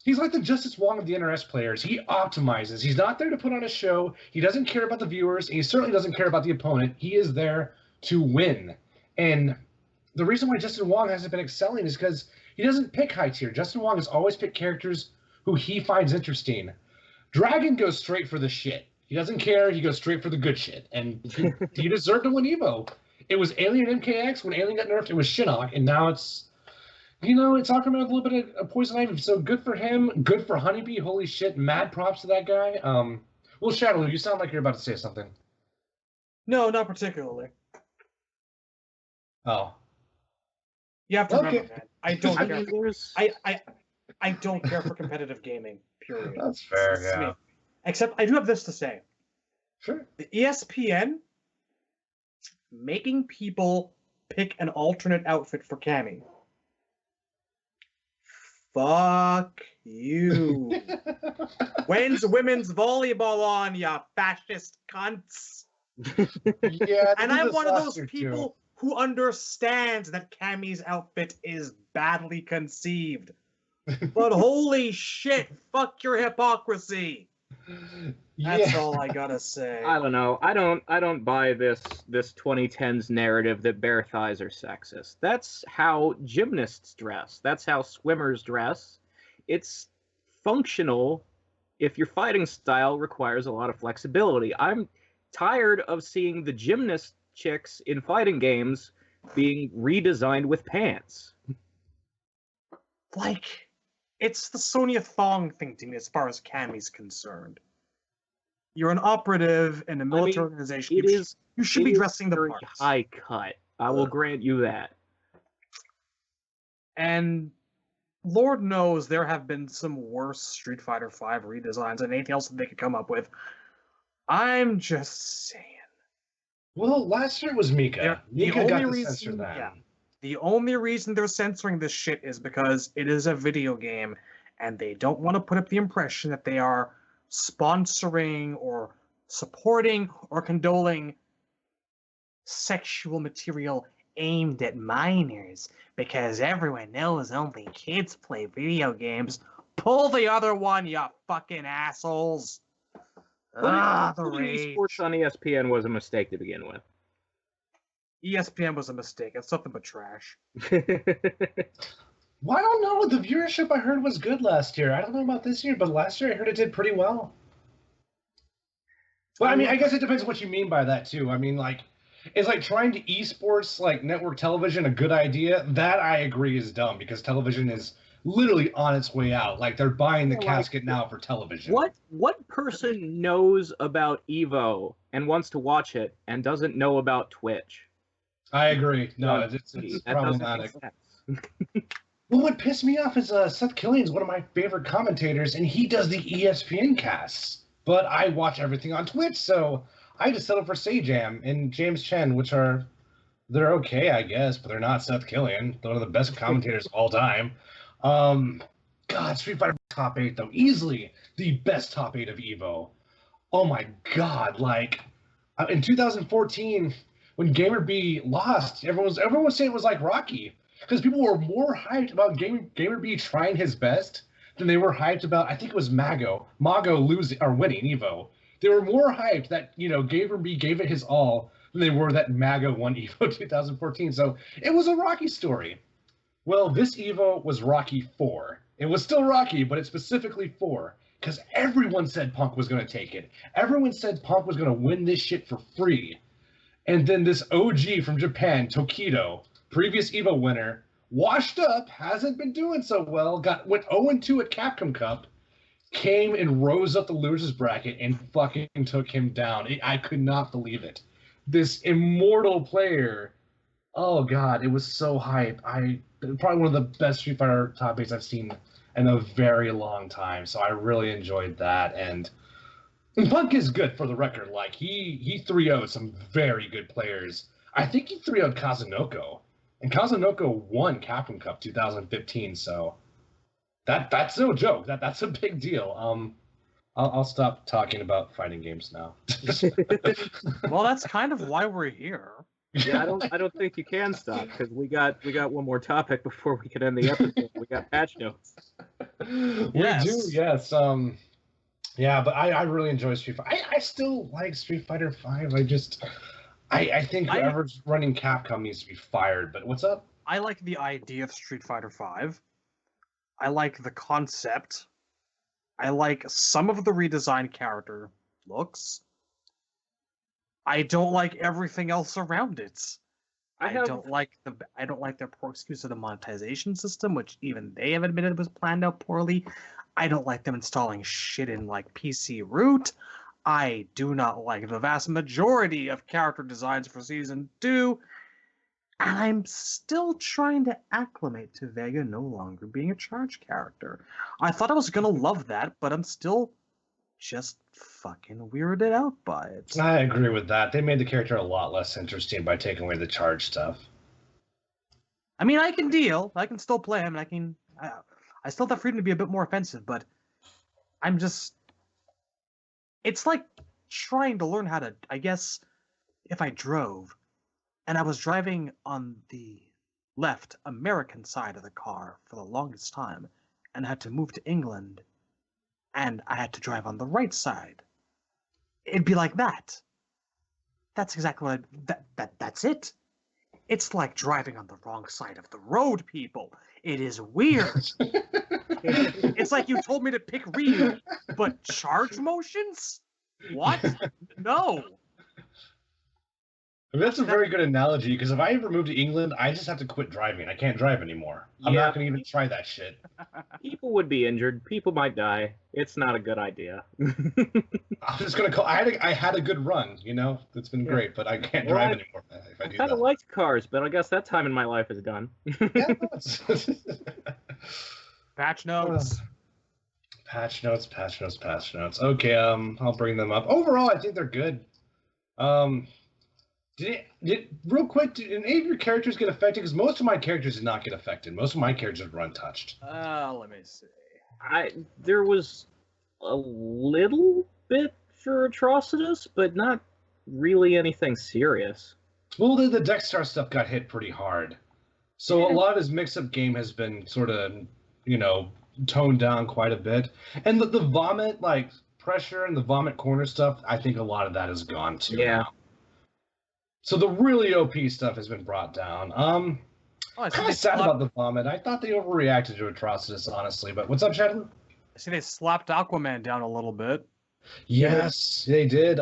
He's like the Justice Wong of the NRS players. He optimizes. He's not there to put on a show. He doesn't care about the viewers. And he certainly doesn't care about the opponent. He is there to win. And the reason why Justin Wong hasn't been excelling is because he doesn't pick high tier. Justin Wong has always picked characters who he finds interesting. Dragon goes straight for the shit. He doesn't care. He goes straight for the good shit. And he deserved to win Evo. It was Alien MKX. When Alien got nerfed, it was Shinnok. And now it's... You know, it's talking about a little bit of Poison Ivy, so good for him. Good for Honeybee. Holy shit, mad props to that guy. Well, Shadow, you sound like you're about to say something. No, not particularly. Oh. You have to remember, man. I don't I care. mean, there's... I don't care for competitive gaming, period. That's fair, It's yeah. me. Except I do have this to say. Sure. The ESPN making people pick an alternate outfit for Cammy. Fuck you. When's women's volleyball on, ya fascist cunts? Yeah, And I'm one of those people who understands that Cammy's outfit is badly conceived. But holy shit, fuck your hypocrisy. That's all I gotta say. I don't know. I don't buy this 2010s narrative that bare thighs are sexist. That's how gymnasts dress. That's how swimmers dress. It's functional if your fighting style requires a lot of flexibility. I'm tired of seeing the gymnast chicks in fighting games being redesigned with pants. Like, it's the Sonya Thong thing to me as far as Cammy's concerned. You're an operative in a military organization. You should be dressing the parts. High cut. I will grant you that. And Lord knows there have been some worse Street Fighter V redesigns and anything else that they could come up with. I'm just saying. Well, last year was Mika. Mika got to censor that. Yeah, the only reason they're censoring this shit is because it is a video game, and they don't want to put up the impression that they are sponsoring or supporting or condoling sexual material aimed at minors, because everyone knows only kids play video games. Pull the other one, you fucking assholes. The Putting rage. esports on ESPN was a mistake to begin with. ESPN was a mistake. It's nothing but trash. Well, I don't know. The viewership I heard was good last year. I don't know about this year, but last year I heard it did pretty well. Well, I mean, I guess it depends what you mean by that, too. I mean, like, is like trying to esports, like, network television a good idea? That I agree is dumb, because television is literally on its way out. Like, they're buying the casket now for television. What person knows about Evo and wants to watch it and doesn't know about Twitch? I agree. No, it's That problematic. doesn't make sense. Well, what pissed me off is Seth Killian's one of my favorite commentators, and he does the ESPN casts. But I watch everything on Twitch, so I just settle for Sajam and James Chen, which they're okay, I guess, but they're not Seth Killian. They're one of the best commentators of all time. God, Street Fighter top 8 though, easily the best top 8 of Evo. Oh my God, like in 2014 when Gamer B lost, everyone was saying it was like Rocky because people were more hyped about Gamer B trying his best than they were hyped about. I think it was Mago losing or winning Evo. They were more hyped that Gamer B gave it his all than they were that Mago won Evo 2014. So it was a Rocky story. Well, this Evo was Rocky 4. It was still Rocky, but it's specifically 4 because everyone said Punk was going to take it. Everyone said Punk was going to win this shit for free. And then this OG from Japan, Tokido, previous Evo winner, washed up, hasn't been doing so well, went 0-2 at Capcom Cup, came and rose up the losers bracket and fucking took him down. I could not believe it. This immortal player, oh God, it was so hype. Probably one of the best Street Fighter top 8s I've seen in a very long time. So I really enjoyed that. And Punk is good, for the record. Like he 3-0'd some very good players. I think he 3-0'd Kazunoko. And Kazunoko won Capcom Cup 2015, so that's no joke. That's a big deal. I'll stop talking about fighting games now. Well, that's kind of why we're here. Yeah, I don't think you can stop because we got one more topic before we can end the episode. We got patch notes. Yes. We do, yes. Yeah, but I really enjoy Street Fighter. I still like Street Fighter 5. I think whoever's running Capcom needs to be fired. But what's up? I like the idea of Street Fighter 5. I like the concept. I like some of the redesigned character looks. I don't like everything else around it. I don't like their poor excuse of the monetization system, which even they have admitted was planned out poorly. I don't like them installing shit in like PC root. I do not like the vast majority of character designs for Season 2. And I'm still trying to acclimate to Vega no longer being a charge character. I thought I was going to love that, but I'm still just fucking weirded out by it. I agree with that. They made the character a lot less interesting by taking away the charge stuff. I mean, I can deal. I can still play him. And I still have freedom to be a bit more offensive, but I'm just... It's like trying to learn how to, I guess, if I drove, and I was driving on the left American side of the car for the longest time, and had to move to England, and I had to drive on the right side. It'd be like that. That's exactly what that's it. It's like driving on the wrong side of the road, people. It is weird. It's like you told me to pick Ryu, but charge motions? What? No. I mean, that's a very good analogy, because if I ever move to England, I just have to quit driving. I can't drive anymore. I'm not going to even try that shit. People would be injured. People might die. It's not a good idea. I'm just going to call... I had a good run, It's been great, but I can't drive anymore if I do that. I kind of liked cars, but I guess that time in my life is done. Yeah, Patch notes. Patch notes. Okay, I'll bring them up. Overall, I think they're good. Real quick, did any of your characters get affected? Because most of my characters did not get affected. Most of my characters were untouched. Let me see. There was a little bit for Atrocitus, but not really anything serious. Well, the Dexter stuff got hit pretty hard. So a lot of his mix-up game has been sort of, toned down quite a bit. And the vomit, pressure and the vomit corner stuff, I think a lot of that is gone too. Yeah. Now. So the really OP stuff has been brought down. I'm kind of sad about the vomit. I thought they overreacted to Atrocitus, honestly. But what's up, Chad? I see they slapped Aquaman down a little bit. Yes, they did.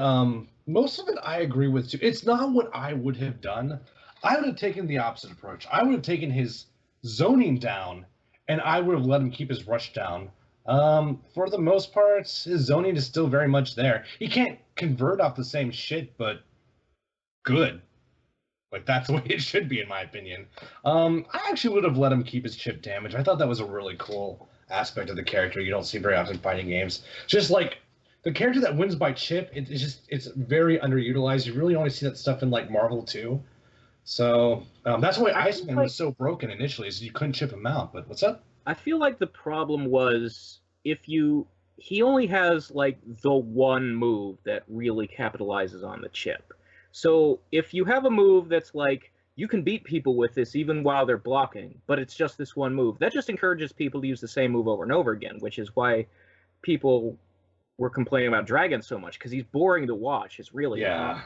Most of it I agree with too. It's not what I would have done. I would have taken the opposite approach. I would have taken his zoning down, and I would have let him keep his rush down. For the most part, his zoning is still very much there. He can't convert off the same shit, but good. That's the way it should be, in my opinion. I actually would have let him keep his chip damage. I thought that was a really cool aspect of the character you don't see very often in fighting games. Just the character that wins by chip, it's very underutilized. You really only see that stuff in Marvel 2. So that's why Iceman was so broken initially, is you couldn't chip him out. But what's up? I feel like the problem was he only has like the one move that really capitalizes on the chip. So if you have a move that's like you can beat people with this even while they're blocking, but it's just this one move, that just encourages people to use the same move over and over again, which is why people were complaining about Dragon so much, because he's boring to watch. It's really Yeah.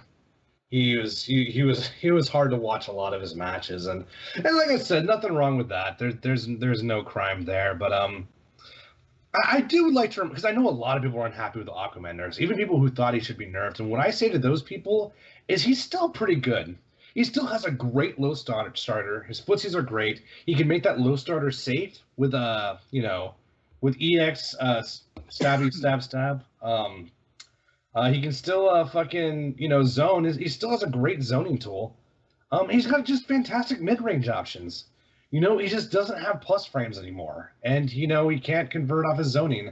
He was hard to watch a lot of his matches, and like I said, nothing wrong with that. There's no crime there, but I do like to, because I know a lot of people are unhappy with the Aquaman nerfs, even people who thought he should be nerfed. And what I say to those people is he's still pretty good. He still has a great low starter. His footsies are great. He can make that low starter safe with with EX stab. He can still fucking zone. He still has a great zoning tool. He's got just fantastic mid-range options. He just doesn't have plus frames anymore, and he can't convert off his zoning.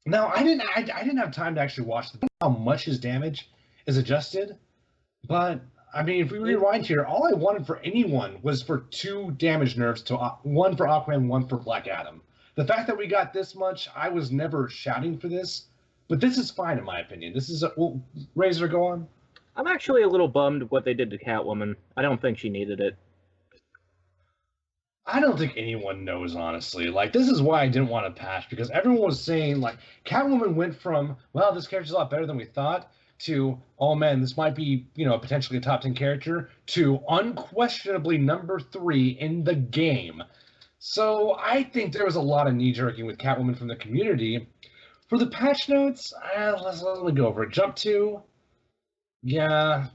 Now, I didn't have time to actually watch how much his damage is adjusted, but I mean, if we rewind here, all I wanted for anyone was for 2 damage nerfs to one for Aquaman, one for Black Adam. The fact that we got this much, I was never shouting for this, but this is fine in my opinion. This is Razor, go on. I'm actually a little bummed what they did to Catwoman. I don't think she needed it. I don't think anyone knows, honestly. Like, this is why I didn't want to patch, because everyone was saying, like, Catwoman went from, well, this character's a lot better than we thought, to, oh man, this might be, potentially a top 10 character, to unquestionably number 3 in the game. So I think there was a lot of knee-jerking with Catwoman from the community. For the patch notes, let me go over it. Jump 2, yeah,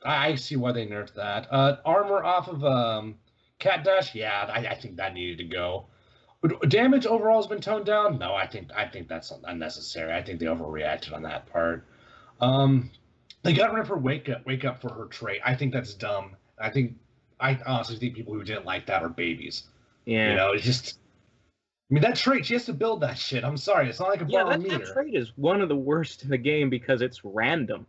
I see why they nerfed that. Armor off of Cat Dash, yeah, I think that needed to go. Damage overall has been toned down. No, I think that's unnecessary. I think they overreacted on that part. They got rid of her wake up for her trait. I think that's dumb. I honestly think people who didn't like that are babies. Yeah, it's just. I mean, that trait, she has to build that shit. I'm sorry, it's not like a barometer. That trait is one of the worst in the game because it's random.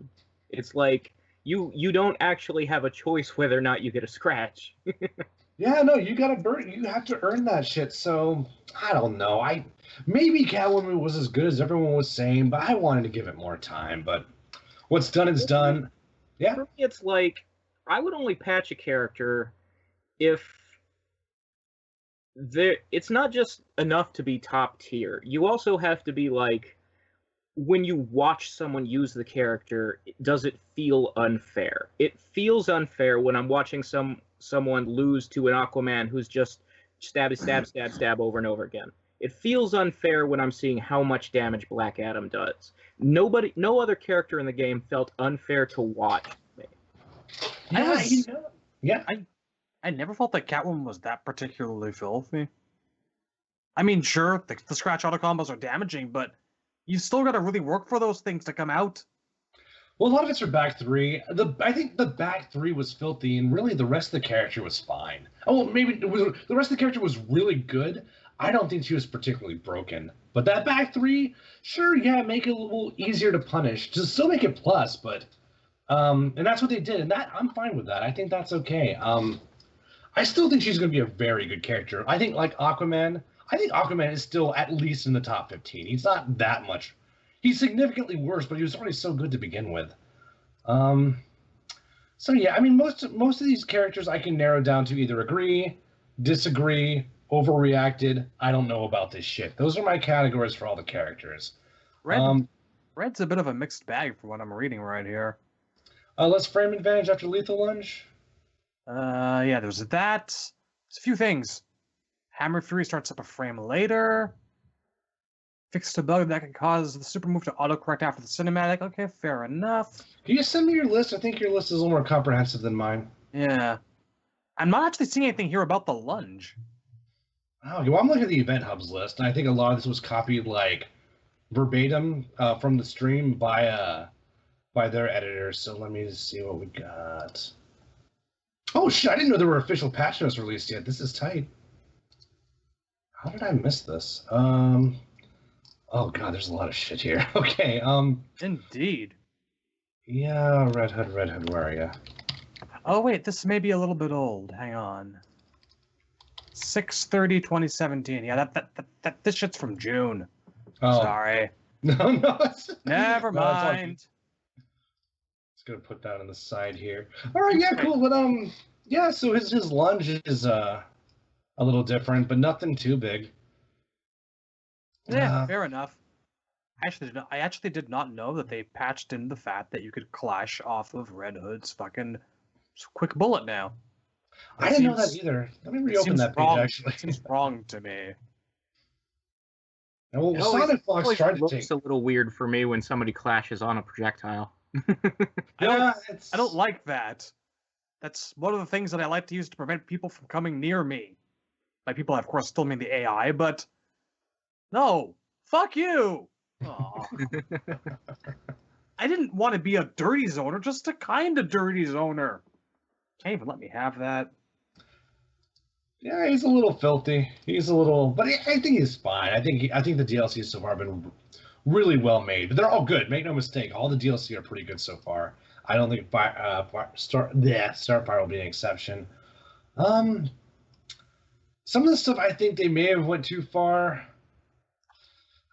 It's like you don't actually have a choice whether or not you get a scratch. Yeah, no, you have to earn that shit. So I don't know. Maybe Catwoman was as good as everyone was saying, but I wanted to give it more time. But what's done is done. Yeah. For me, it's like I would only patch a character if it's not just enough to be top tier. You also have to be like, when you watch someone use the character, does it feel unfair? It feels unfair when I'm watching someone lose to an Aquaman who's just stab over and over again. It feels unfair when I'm seeing how much damage Black Adam does. No other character in the game felt unfair to watch. I never felt that Catwoman was that particularly filthy. I mean, sure, the scratch auto combos are damaging, but you still got to really work for those things to come out. Well, a lot of it's her back 3. I think the back 3 was filthy, and really the rest of the character was fine. Oh, well, maybe the rest of the character was really good. I don't think she was particularly broken. But that back 3, sure, yeah, make it a little easier to punish. Just still make it plus, but and that's what they did, and that I'm fine with that. I think that's okay. I still think she's going to be a very good character. I think, like Aquaman, is still at least in the top 15. He's not that much. He's significantly worse, but he was already so good to begin with. So yeah, I mean, most of these characters I can narrow down to either agree, disagree, overreacted, I don't know about this shit. Those are my categories for all the characters. Red's a bit of a mixed bag for what I'm reading right here. Less frame advantage after lethal lunge. Yeah, there's that. There's a few things. Hammer Fury starts up a frame later. Fixed a bug that can cause the super move to autocorrect after the cinematic. Okay, fair enough. Can you send me your list? I think your list is a little more comprehensive than mine. Yeah. I'm not actually seeing anything here about the lunge. Oh, well, I'm looking at the Event Hub's list, and I think a lot of this was copied, like, verbatim from the stream by their editors. So let me see what we got. Oh, shit, I didn't know there were official patch notes released yet. This is tight. How did I miss this? Oh, God, there's a lot of shit here. Okay, Indeed. Yeah, Red Hood, where are you? Oh, wait, this may be a little bit old. Hang on. Let's 6/30/2017. Yeah, that this shit's from June. Oh. Sorry. No. Never No, it's all good. mind. Just gonna put that on the side here. All right, yeah, cool. But yeah. So his lunge is a little different, but nothing too big. Yeah, fair enough. I actually did not know that they patched in the fact that you could clash off of Red Hood's fucking quick bullet now. I didn't know that either. Let me reopen that page, wrong. actually. It seems wrong to me. Well, It always- Sonic Fox always tried to looks take... a little weird for me when somebody clashes on a projectile. Yeah, I don't like that. That's one of the things that I like to use to prevent people from coming near me. By people, I of course, still mean the AI, but no, fuck you. Aw. I didn't want to be a dirty zoner, just a kind of dirty zoner. Can't even let me have that. Yeah, he's a little filthy. He's a little, but I think he's fine. I think the DLC so far have been really well made, but they're all good. Make no mistake, all the DLC are pretty good so far. I don't think Starfire will be an exception. Some of the stuff I think they may have went too far.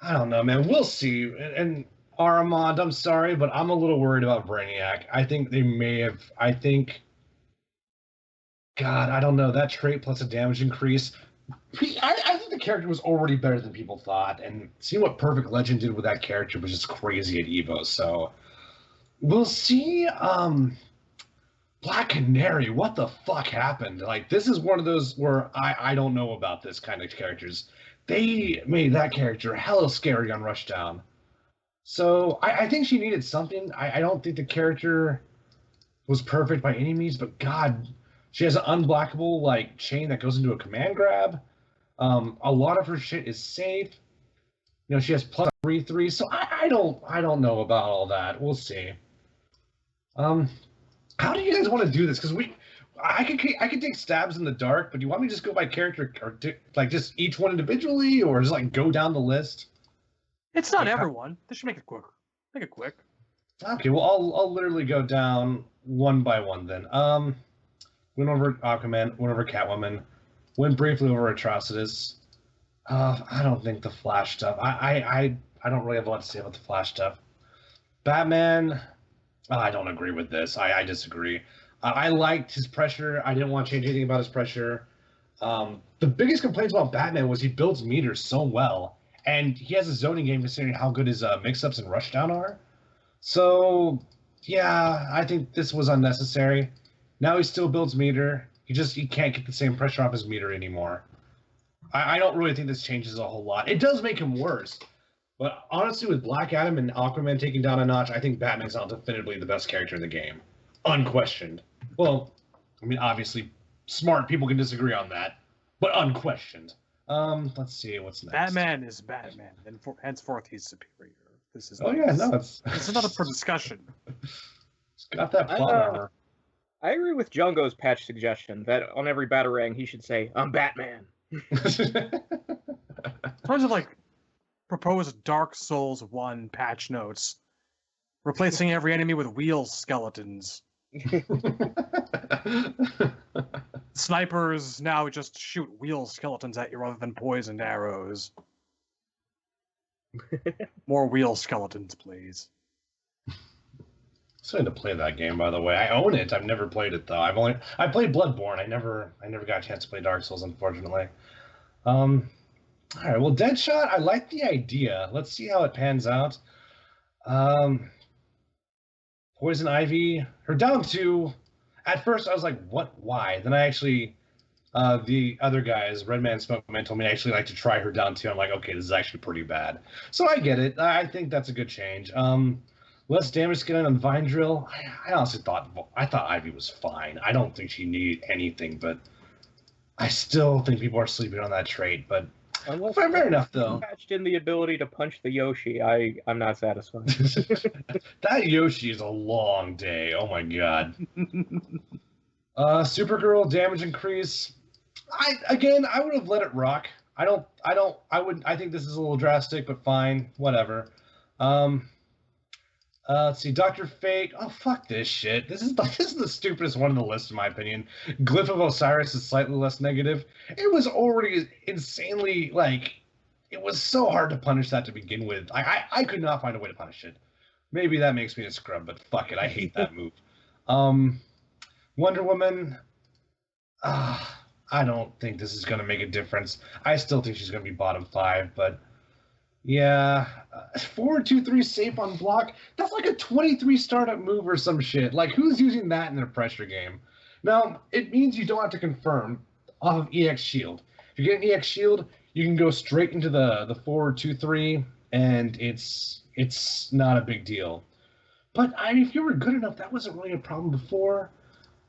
I don't know, man. We'll see. And Armand, I'm sorry, but I'm a little worried about Brainiac. I think they may have. God, I don't know. That trait plus a damage increase. I think the character was already better than people thought, and seeing what Perfect Legend did with that character was just crazy at EVO. So we'll see. Black Canary, what the fuck happened? Like, this is one of those where I don't know about this kind of characters. They made that character hella scary on Rushdown. So I think she needed something. I don't think the character was perfect by any means, but God, she has an unblockable like chain that goes into a command grab. A lot of her shit is safe. You know, she has plus 3/3, so I don't know about all that. We'll see. How do you guys want to do this? Because I could take stabs in the dark, but do you want me to just go by character, or like just each one individually, or just like go down the list? It's not everyone. They should make it quick. Make it quick. Okay, well I'll literally go down one by one then. Went over Aquaman, went over Catwoman, went briefly over Atrocitus. I don't think the Flash stuff. I don't really have a lot to say about the Flash stuff. Batman. I don't agree with this. I disagree. I liked his pressure. I didn't want to change anything about his pressure. The biggest complaints about Batman was he builds meters so well, and he has a zoning game considering how good his mix-ups and Rushdown are. So, yeah, I think this was unnecessary. Now he still builds meter. He can't get the same pressure off his meter anymore. I don't really think this changes a whole lot. It does make him worse. But honestly, with Black Adam and Aquaman taking down a notch, I think Batman's not definitively the best character in the game. Unquestioned. Well, I mean, obviously, smart people can disagree on that, but unquestioned. Let's see, what's next? Batman is Batman, and henceforth he's superior. This is. Oh yeah, no, it's not up for discussion. It's got that plot armor. I agree with Jungo's patch suggestion that on every Batarang he should say, "I'm Batman." In terms of like proposed Dark Souls 1 patch notes, replacing every enemy with wheel skeletons. Snipers now just shoot wheel skeletons at you rather than poisoned arrows. More wheel skeletons, please. Excited to play that game, by the way. I own it. I've never played it though. I played Bloodborne. I never got a chance to play Dark Souls, unfortunately. All right. Well, Deadshot. I like the idea. Let's see how it pans out. Poison Ivy. Her down 2. At first, I was like, "What? Why?" Then I actually, the other guys, Redman, Smokeman, told me I actually like to try her down 2. I'm like, okay, this is actually pretty bad. So I get it. I think that's a good change. Less damage scaling on Vine Drill. I honestly thought Ivy was fine. I don't think she needed anything, but I still think people are sleeping on that trait. But fair enough, though. Patched in the ability to punch the Yoshi. I'm not satisfied. That Yoshi is a long day. Oh my god. Supergirl damage increase. I would have let it rock. I think this is a little drastic, but fine. Whatever. Let's see, Dr. Fate. Oh, fuck this shit. This is the stupidest one on the list, in my opinion. Glyph of Osiris is slightly less negative. It was already insanely, like, it was so hard to punish that to begin with. I could not find a way to punish it. Maybe that makes me a scrub, but fuck it, I hate that move. Wonder Woman. I don't think this is going to make a difference. I still think she's going to be bottom 5, but yeah. 4-2-3 safe on block. That's like a 23 startup move or some shit. Like, who's using that in their pressure game? Now, it means you don't have to confirm off of EX Shield. If you get an EX Shield, you can go straight into the 4-2-3, and it's not a big deal. But I mean, if you were good enough, that wasn't really a problem before.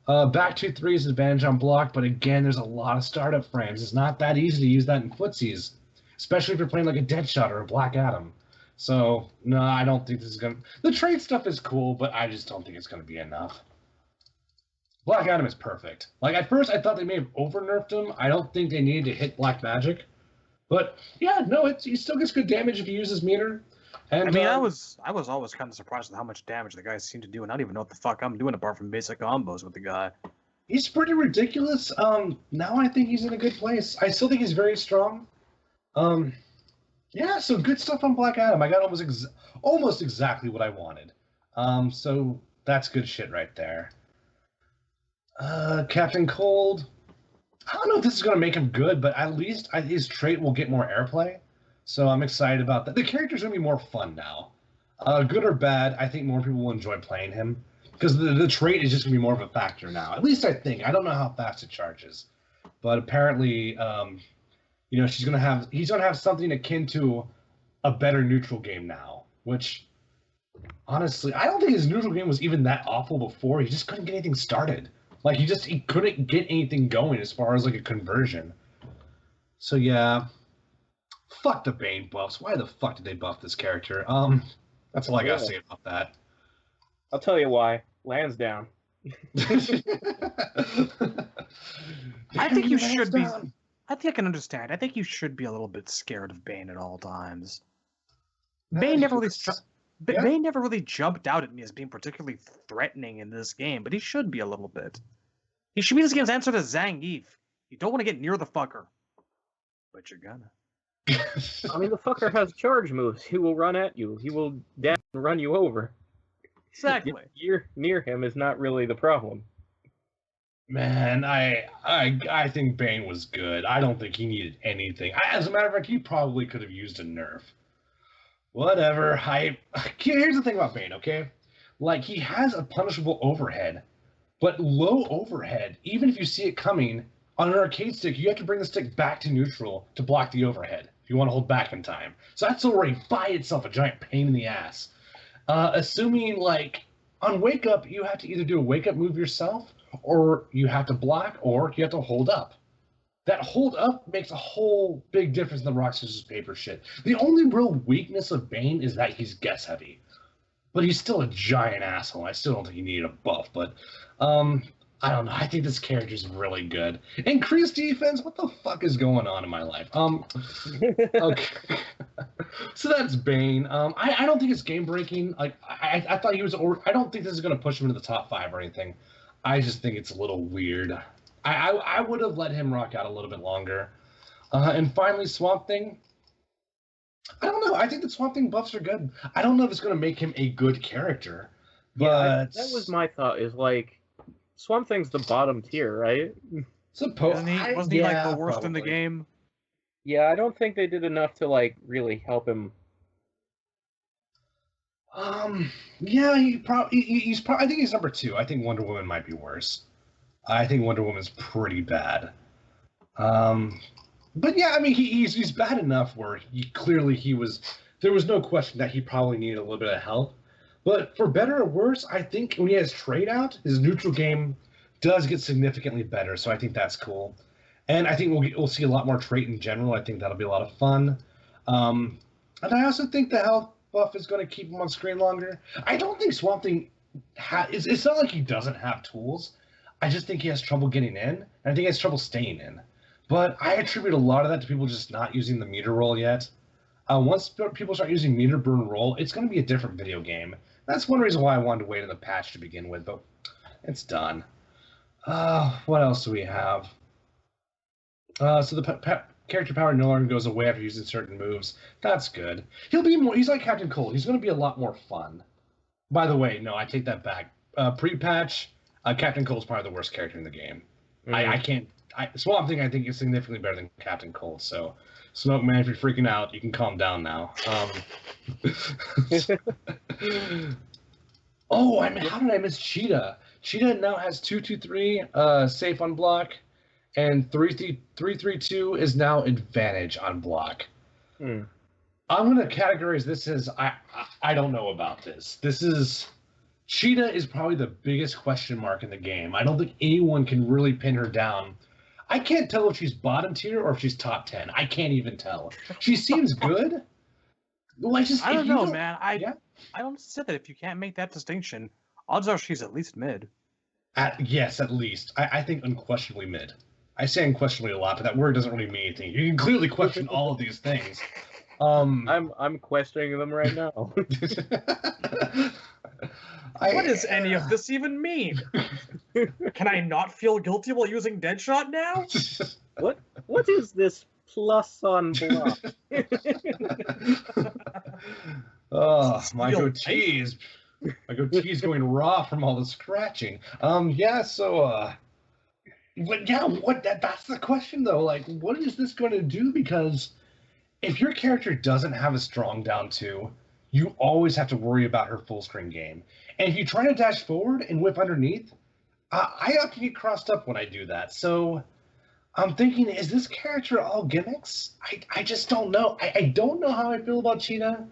Back 2-3 is an advantage on block, but again, there's a lot of startup frames. It's not that easy to use that in footsies, especially if you're playing like a Deadshot or a Black Adam. So, no, I don't think this is going to... The trade stuff is cool, but I just don't think it's going to be enough. Black Adam is perfect. Like, at first, I thought they may have over-nerfed him. I don't think they needed to hit Black Magic. But, yeah, no, he still gets good damage if he uses meter. And, I mean, I was always kind of surprised at how much damage the guy seemed to do, and I don't even know what the fuck I'm doing apart from basic combos with the guy. He's pretty ridiculous. Now I think he's in a good place. I still think he's very strong. Yeah, so good stuff on Black Adam. I got almost exactly what I wanted. So that's good shit right there. Captain Cold. I don't know if this is going to make him good, but at least his trait will get more airplay. So I'm excited about that. The character's going to be more fun now. Good or bad, I think more people will enjoy playing him. Because the trait is just going to be more of a factor now. At least I think. I don't know how fast it charges. But apparently, you know, he's going to have something akin to a better neutral game now. Which, honestly, I don't think his neutral game was even that awful before. He just couldn't get anything started. Like, he couldn't get anything going as far as, like, a conversion. So, yeah. Fuck the Bane buffs. Why the fuck did they buff this character? That's all I gotta say about that. I'll tell you why. Lansdowne. I think you should be. I think I can understand. I think you should be a little bit scared of Bane at all times. Bane never really jumped out at me as being particularly threatening in this game, but he should be a little bit. He should be this game's answer to Zangief. You don't want to get near the fucker, but you're gonna. I mean, the fucker has charge moves. He will run at you. He will dash and run you over. Exactly. You're near him is not really the problem. Man, I think Bane was good. I don't think he needed anything. As a matter of fact, he probably could have used a nerf. Whatever. Here's the thing about Bane, okay? Like, he has a punishable overhead, but low overhead, even if you see it coming, on an arcade stick, you have to bring the stick back to neutral to block the overhead if you want to hold back in time. So that's already by itself a giant pain in the ass. Assuming, like, on Wake Up, you have to either do a Wake Up move yourself, or you have to block, or you have to hold up. That hold up makes a whole big difference in the rock, scissors, paper shit. The only real weakness of Bane is that he's guess heavy. But he's still a giant asshole. I still don't think he needed a buff, but I don't know. I think this character's really good. Increased defense? What the fuck is going on in my life? Okay. So that's Bane. I don't think it's game breaking. Like I thought he was. I don't think this is going to push him into the top 5 or anything. I just think it's a little weird. I would have let him rock out a little bit longer. And finally, Swamp Thing. I don't know. I think the Swamp Thing buffs are good. I don't know if it's going to make him a good character. But yeah, that was my thought. Is like Swamp Thing's the bottom tier, right? Wasn't he like the worst in the game? Yeah, I don't think they did enough to like really help him. Yeah, he's probably. I think he's number 2. I think Wonder Woman might be worse. I think Wonder Woman's pretty bad. But yeah, I mean, he's bad enough where there was no question that he probably needed a little bit of help. But for better or worse, I think when he has trade out, his neutral game does get significantly better. So I think that's cool. And I think we'll see a lot more trait in general. I think that'll be a lot of fun. And I also think the health buff is going to keep him on screen longer. I don't think Swamp Thing it's not like he doesn't have tools. I just think he has trouble getting in, and I think he has trouble staying in. But I attribute a lot of that to people just not using the meter roll yet. Once people start using meter burn roll, it's going to be a different video game. that's one reason why I wanted to wait in the patch to begin with, but it's done. What else do we have? So the character power no longer goes away after using certain moves. That's good. He's like Captain Cold. He's going to be a lot more fun. By the way, no, I take that back. Pre-patch, Captain Cold's probably the worst character in the game. I can't. Swamp Thing I think is significantly better than Captain Cold. So, Smoke Man, if you're freaking out, you can calm down now. Oh, how did I miss Cheetah? Cheetah now has 2-2-3 safe on block, and 3-3-2 is now advantage on block. I'm gonna categorize this as I don't know about this. Cheetah is probably the biggest question mark in the game. I don't think anyone can really pin her down. I can't tell if she's bottom tier or if she's top 10. I can't even tell. She seems good. Well, I don't know, man. I don't say that if you can't make that distinction, odds are she's at least mid. Yes, at least. I think unquestionably mid. I say unquestionably a lot, but that word doesn't really mean anything. You can clearly question all of these things. I'm questioning them right now. What does any of this even mean? Can I not feel guilty while using Deadshot now? What is this plus on block? My goatee is going raw from all the scratching. That's the question though. Like, what is this going to do? Because if your character doesn't have a strong down 2, you always have to worry about her full screen game. And if you try to dash forward and whip underneath, I often get crossed up when I do that. So I'm thinking, is this character all gimmicks? I just don't know. I don't know how I feel about Cheetah.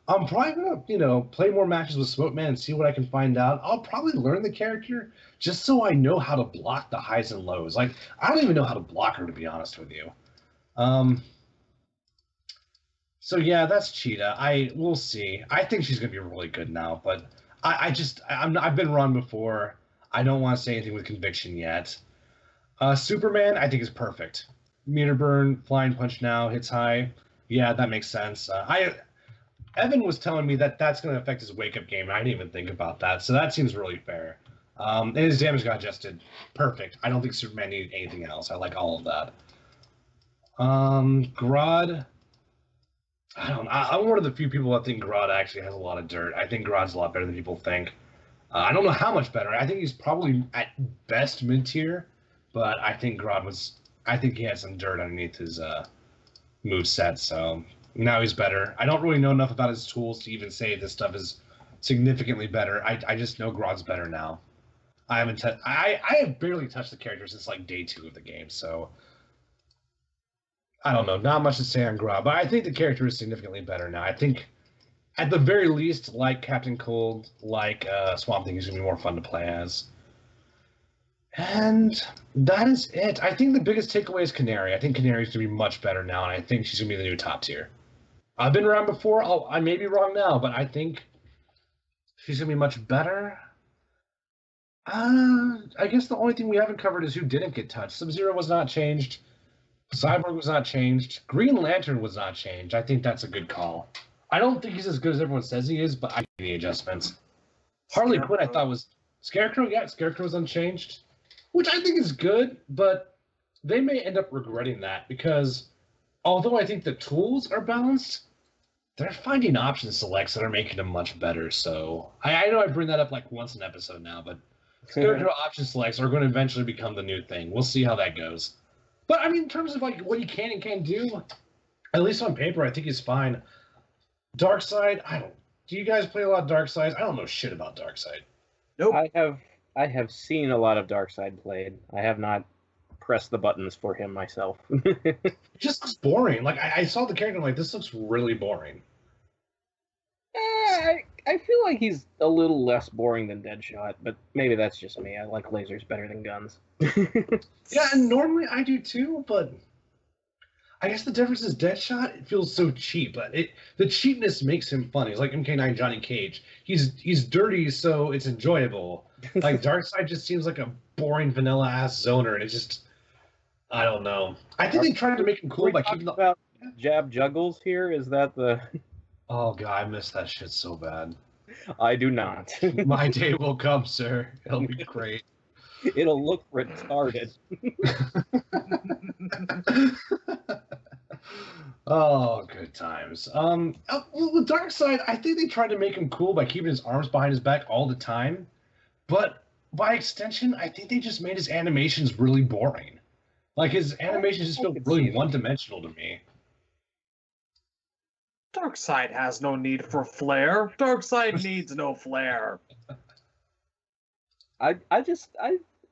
I'm probably gonna, play more matches with Smoke Man and see what I can find out. I'll probably learn the character just so I know how to block the highs and lows. Like, I don't even know how to block her, to be honest with you. So yeah, that's Cheetah. We'll see. I think she's gonna be really good now, but I've been wrong before. I don't want to say anything with conviction yet. Superman, I think, is perfect. Meter burn, flying punch now, hits high. Yeah, that makes sense. Evan was telling me that that's going to affect his wake-up game, and I didn't even think about that, so that seems really fair. And his damage got adjusted. Perfect. I don't think Superman needed anything else. I like all of that. Grodd... I don't know. I'm one of the few people that think Grodd actually has a lot of dirt. I think Grodd's a lot better than people think. I don't know how much better. I think he's probably at best mid-tier, but I think I think he had some dirt underneath his move set, so now he's better. I don't really know enough about his tools to even say this stuff is significantly better. I just know Grodd's better now. I have barely touched the character since like day 2 of the game, so I don't know. Not much to say on Grodd, but I think the character is significantly better now. I think, at the very least, like Captain Cold, like Swamp Thing, is going to be more fun to play as. And that is it. I think the biggest takeaway is Canary. I think Canary's going to be much better now, and I think she's going to be the new top tier. I've been wrong before. I may be wrong now, but I think she's going to be much better. I guess the only thing we haven't covered is who didn't get touched. Sub-Zero was not changed. Cyborg was not changed. Green Lantern was not changed. I think that's a good call. I don't think he's as good as everyone says he is, but I get the adjustments. Harley Quinn, I thought was... Scarecrow? Yeah, Scarecrow was unchanged. Which I think is good, but they may end up regretting that, because although I think the tools are balanced, they're finding option selects that are making them much better, so... I know I bring that up like once an episode now, but Scarecrow option selects are going to eventually become the new thing. We'll see how that goes. But, I mean, in terms of, like, what you can and can't do, at least on paper, I think he's fine. Darkseid, do you guys play a lot of Darkseid? I don't know shit about Darkseid. Nope. I have seen a lot of Darkseid played. I have not pressed the buttons for him myself. It just looks boring. Like, I saw the character, I'm like, this looks really boring. I feel like he's a little less boring than Deadshot, but maybe that's just me. I like lasers better than guns. Yeah, and normally I do too, but I guess the difference is Deadshot, it feels so cheap, but the cheapness makes him fun. He's like MK9 Johnny Cage. He's dirty, so it's enjoyable. Like, Darkseid just seems like a boring vanilla-ass zoner, and it just... I don't know. I think they tried to make him cool by keeping the... about Jab Juggles here? Is that the... Oh, God, I miss that shit so bad. I do not. My day will come, sir. It'll be great. It'll look retarded. Oh, good times. With Darkseid, I think they tried to make him cool by keeping his arms behind his back all the time, but by extension, I think they just made his animations really boring. Like, his animations just feel really one-dimensional to me. Darkseid has no need for flair. Darkseid needs no flair. I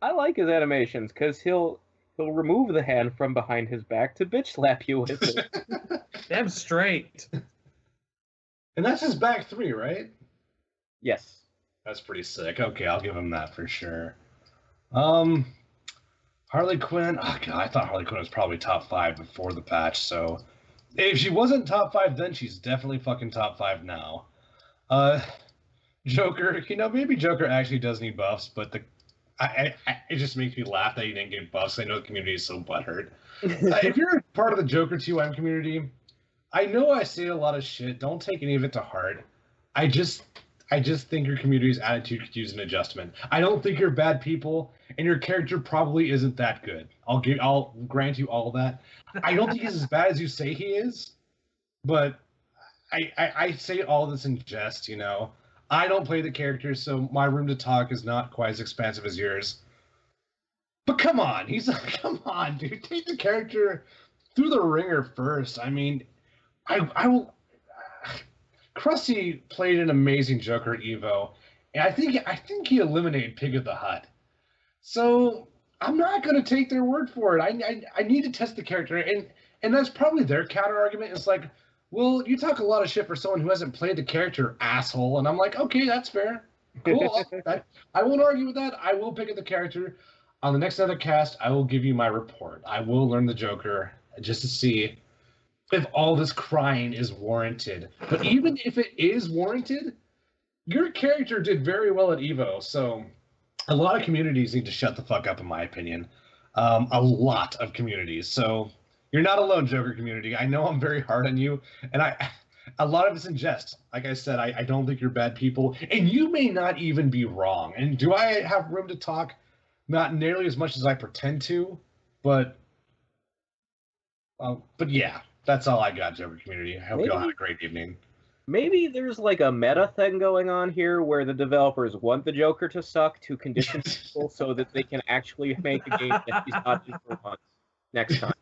like his animations because he'll remove the hand from behind his back to bitch slap you with it. Damn straight. And that's his back 3, right? Yes. That's pretty sick. Okay, I'll give him that for sure. Harley Quinn. Oh god, I thought Harley Quinn was probably top 5 before the patch. So if she wasn't top 5 then, she's definitely fucking top 5 now. Joker. Maybe Joker actually does need buffs, but it just makes me laugh that he didn't get buffs. I know the community is so butthurt. If you're part of the Joker 2M community, I know I say a lot of shit. Don't take any of it to heart. I just think your community's attitude could use an adjustment. I don't think you're bad people, and your character probably isn't that good. I'll grant you all that. I don't think he's as bad as you say he is, but I say all this in jest, I don't play the character, so my room to talk is not quite as expansive as yours. But come on, come on, dude. Take the character through the ringer first. I mean, I will. Krusty played an amazing Joker at Evo, and I think he eliminated Pig of the Hut. So I'm not going to take their word for it. I need to test the character, and that's probably their counter argument. It's like, well, you talk a lot of shit for someone who hasn't played the character, asshole. And I'm like, okay, that's fair. Cool. I won't argue with that. I will pick up the character. On the next Nethercast, I will give you my report. I will learn the Joker just to see if all this crying is warranted. But even if it is warranted, your character did very well at Evo. So a lot of communities need to shut the fuck up, in my opinion. A lot of communities. So you're not alone, Joker community. I know I'm very hard on you, and a lot of it's in jest. Like I said, I don't think you're bad people, and you may not even be wrong. And do I have room to talk? Not nearly as much as I pretend to, but yeah, that's all I got, Joker community. I hope you all had a great evening. Maybe there's like a meta thing going on here where the developers want the Joker to suck to condition people so that they can actually make a game that he's not in for once next time.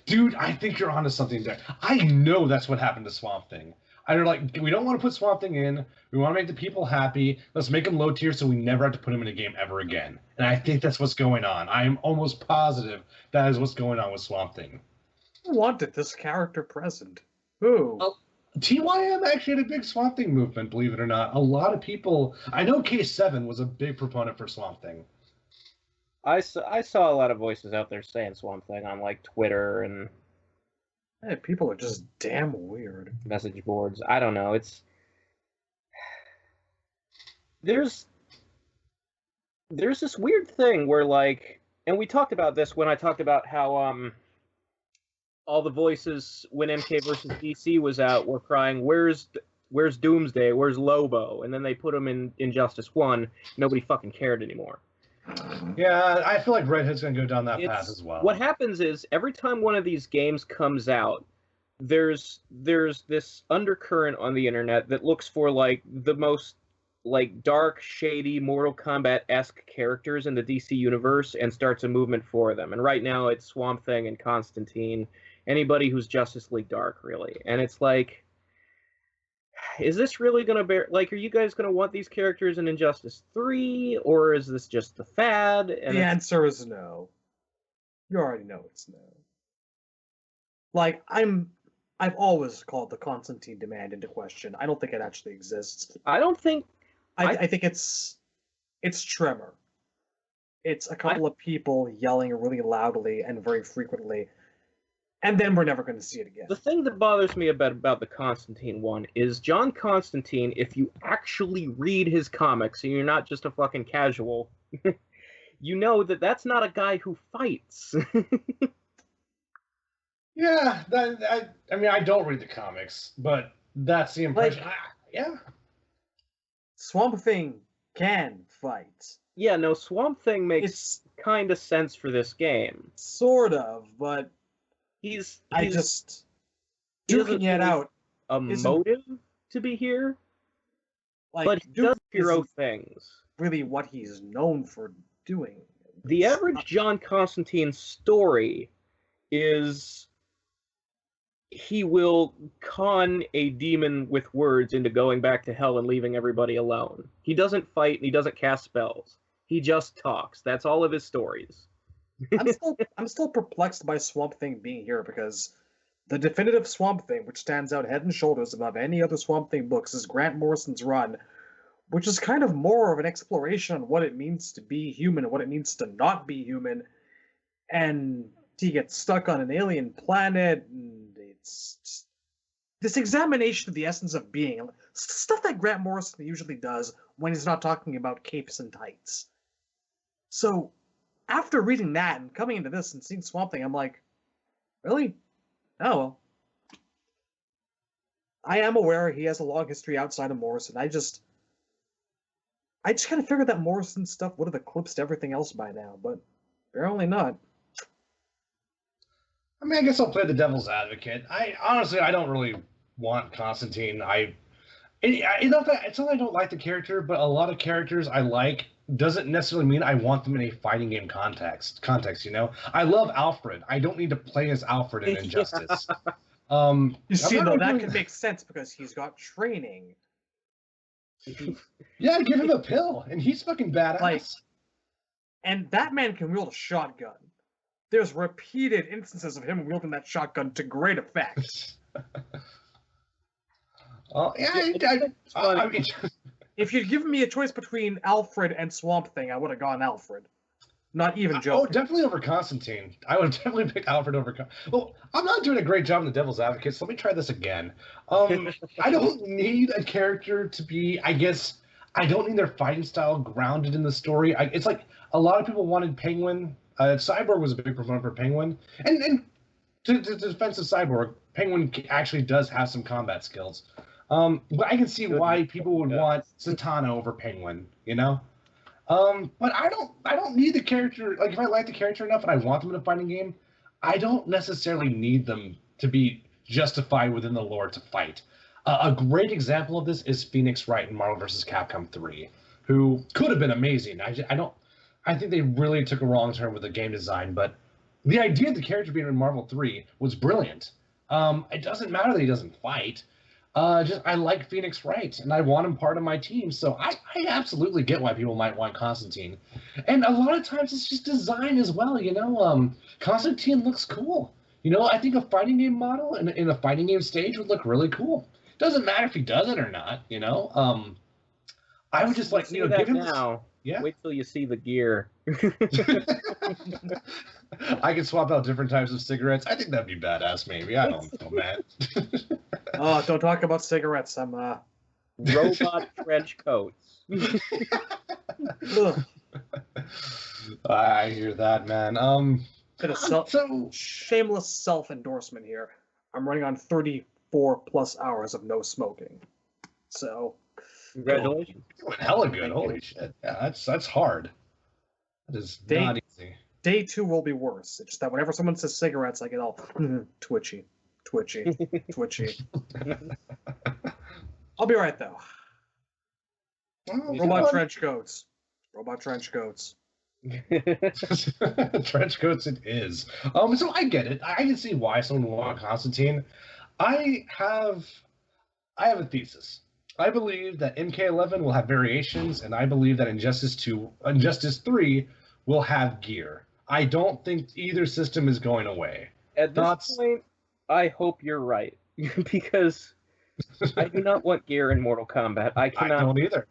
Dude, I think you're onto something there. I know that's what happened to Swamp Thing. They're like, we don't want to put Swamp Thing in. We want to make the people happy. Let's make him low tier so we never have to put him in a game ever again. And I think that's what's going on. I am almost positive that is what's going on with Swamp Thing. Who wanted this character present? Who? TYM actually had a big Swamp Thing movement, believe it or not. A lot of people... I know K7 was a big proponent for Swamp Thing. I saw a lot of voices out there saying Swamp Thing on like Twitter and Hey, people are just damn weird. Message boards. I don't know. There's this weird thing where like, and we talked about this when I talked about how all the voices when MK versus DC was out were crying, where's Doomsday, where's Lobo, and then they put him in Injustice 1. Nobody fucking cared anymore. Yeah, I feel like Red Hood's gonna go down that path as well. What happens is every time one of these games comes out, there's this undercurrent on the internet that looks for like the most like dark, shady, Mortal Kombat-esque characters in the DC universe and starts a movement for them. And right now it's Swamp Thing and Constantine, anybody who's Justice League Dark, really. And it's like, is this really going to bear... Like, are you guys going to want these characters in Injustice 3, or is this just a fad? And the answer is no. You already know it's no. Like, I've always called the Constantine demand into question. I don't think it actually exists. I don't think... I think it's Tremor. It's a couple of people yelling really loudly and very frequently, and then we're never going to see it again. The thing that bothers me about the Constantine one is John Constantine, if you actually read his comics, and you're not just a fucking casual, you know that that's not a guy who fights. Yeah, I mean, I don't read the comics, but That's the impression. Yeah. Swamp Thing can fight. Yeah, no, Swamp Thing makes It's kind of sense for this game. sort of, but He's I just he doesn't duking it really out. a isn't- motive to be here, Like, but he Duke does hero isn't things. really what he's known for doing. The It's average not- John Constantine story is he will con a demon with words into going back to hell and leaving everybody alone. He doesn't fight and he doesn't cast spells. He just talks. That's all of his stories. I'm still perplexed by Swamp Thing being here because the definitive Swamp Thing, which stands out head and shoulders above any other Swamp Thing books, is Grant Morrison's run, which is kind of more of an exploration on what it means to be human and what it means to not be human. And he gets stuck on an alien planet, and it's just this examination of the essence of being. Stuff that Grant Morrison usually does when he's not talking about capes and tights. So, after reading that and coming into this and seeing Swamp Thing, I'm like, really? Oh, well. I am aware he has a long history outside of Morrison. I just kind of figured that Morrison stuff would have eclipsed everything else by now, but apparently not. I mean, I guess I'll play the devil's advocate. I don't really want Constantine. It's not that I don't like the character, but a lot of characters I like doesn't necessarily mean I want them in a fighting game context. You know, I love Alfred. I don't need to play as Alfred in Injustice. You see, I'm though, not that doing- could make sense because he's got training. Yeah, give him a pill, and he's fucking badass. Like- And that man can wield a shotgun. There's repeated instances of him wielding that shotgun to great effect. Oh yeah, I mean, If you'd given me a choice between Alfred and Swamp Thing, I would have gone Alfred. Not even oh, joking. definitely over Constantine. I would definitely pick Alfred over. Well, I'm not doing a great job in the Devil's Advocate, so let me try this again. I don't need a character to be. I guess I don't need their fighting style grounded in the story. It's like a lot of people wanted Penguin. Cyborg was a big proponent for Penguin, and to defense of Cyborg, Penguin actually does have some combat skills. But I can see why people would want Zatanna over Penguin. You know. But I don't need the character. Like, if I like the character enough and I want them in a fighting game, I don't necessarily need them to be justified within the lore to fight. A great example of this is Phoenix Wright in Marvel vs. Capcom 3, who could have been amazing. I think they really took a wrong turn with the game design, but the idea of the character being in Marvel 3 was brilliant. It doesn't matter that he doesn't fight. I like Phoenix Wright, and I want him part of my team, so I absolutely get why people might want Constantine. And a lot of times it's just design as well, you know? Constantine looks cool. You know, I think a fighting game model in a fighting game stage would look really cool. Doesn't matter if he does it or not, you know? I would just like, you know, give him... now. Yeah. Wait till you see the gear. I could swap out different types of cigarettes. I think that'd be badass, maybe. I don't know, man. Oh, don't talk about cigarettes. I'm Robot trench coats. ugh. I hear that, man. Bit of So shameless self-endorsement here. I'm running on 34 plus hours of no smoking. So Congratulations. doing hella good. Holy shit. Yeah, that's hard. That is not easy. day 2 will be worse. It's just that whenever someone says cigarettes, I get all twitchy. I'll be right though. Oh, Robot trench coats. Trench coats it is. So I get it. I can see why someone would want Constantine. I have a thesis. I believe that MK11 will have variations, and I believe that Injustice 3 will have gear. I don't think either system is going away. At this Thoughts? point, I hope you're right. Because I do not want gear in Mortal Kombat. I I cannot. don't either.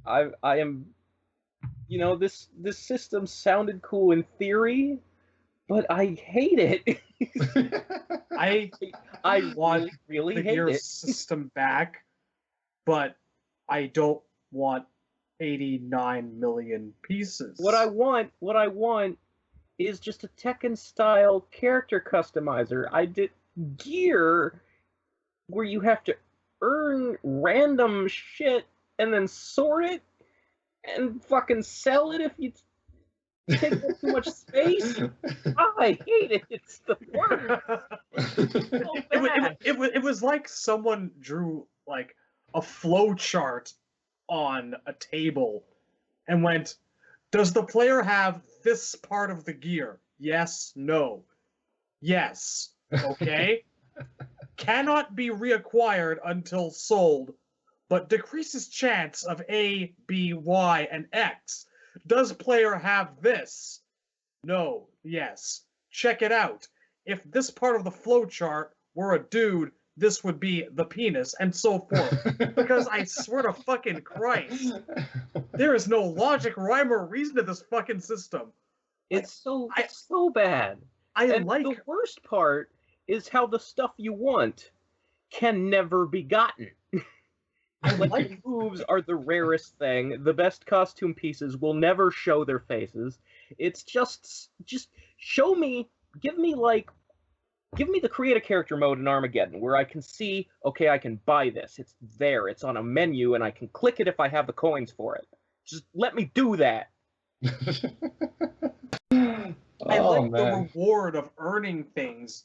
I am. You know, this system sounded cool in theory, but I hate it. I want really the hate gear it. system back, but I don't want 89 million pieces. What I want is just a Tekken style character customizer. I did gear where you have to earn random shit and then sort it and fucking sell it if you take up too much space. I hate it. It's the worst. It's so bad. It was like someone drew like a flow chart on a table and went, does the player have this part of the gear? Yes, no. Yes. Okay. Cannot be reacquired until sold, but decreases chance of A, B, Y, and X. Does player have this? No. Yes. Check it out. If this part of the flowchart were a dude, this would be the penis, and so forth. Because I swear to fucking Christ, there is no logic, rhyme, or reason to this fucking system. It's so bad. And the worst part is how the stuff you want can never be gotten. Like moves are the rarest thing. The best costume pieces will never show their faces. It's just show me, give me the create a character mode in Armageddon where I can see, okay, I can buy this. It's there. It's on a menu and I can click it if I have the coins for it. Just let me do that. I like the reward of earning things,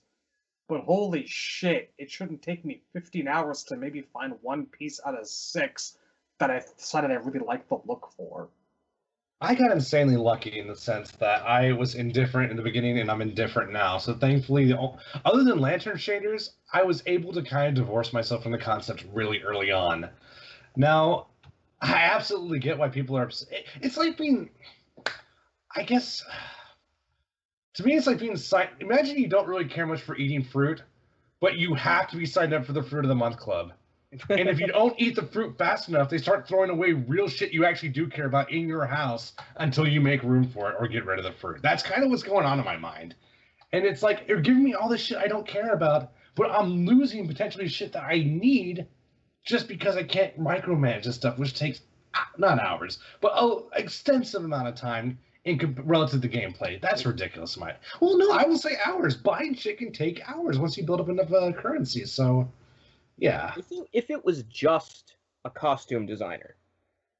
but holy shit, it shouldn't take me 15 hours to maybe find one piece out of 6 that I decided I really like the look for. I got insanely lucky in the sense that I was indifferent in the beginning and I'm indifferent now. So thankfully, other than lantern shaders, I was able to kind of divorce myself from the concept really early on. Now, I absolutely get why people are upset. It's like being, I guess, to me, it's like being imagine you don't really care much for eating fruit, but you have to be signed up for the Fruit of the Month Club. And if you don't eat the fruit fast enough, they start throwing away real shit you actually do care about in your house until you make room for it or get rid of the fruit. That's kind of what's going on in my mind. And it's like, you're giving me all this shit I don't care about, but I'm losing potentially shit that I need just because I can't micromanage this stuff, which takes, not hours, but an extensive amount of time relative to gameplay. That's ridiculous. Well, no, I will say hours. Buying shit can take hours once you build up enough currency, so... Yeah. If it was just a costume designer,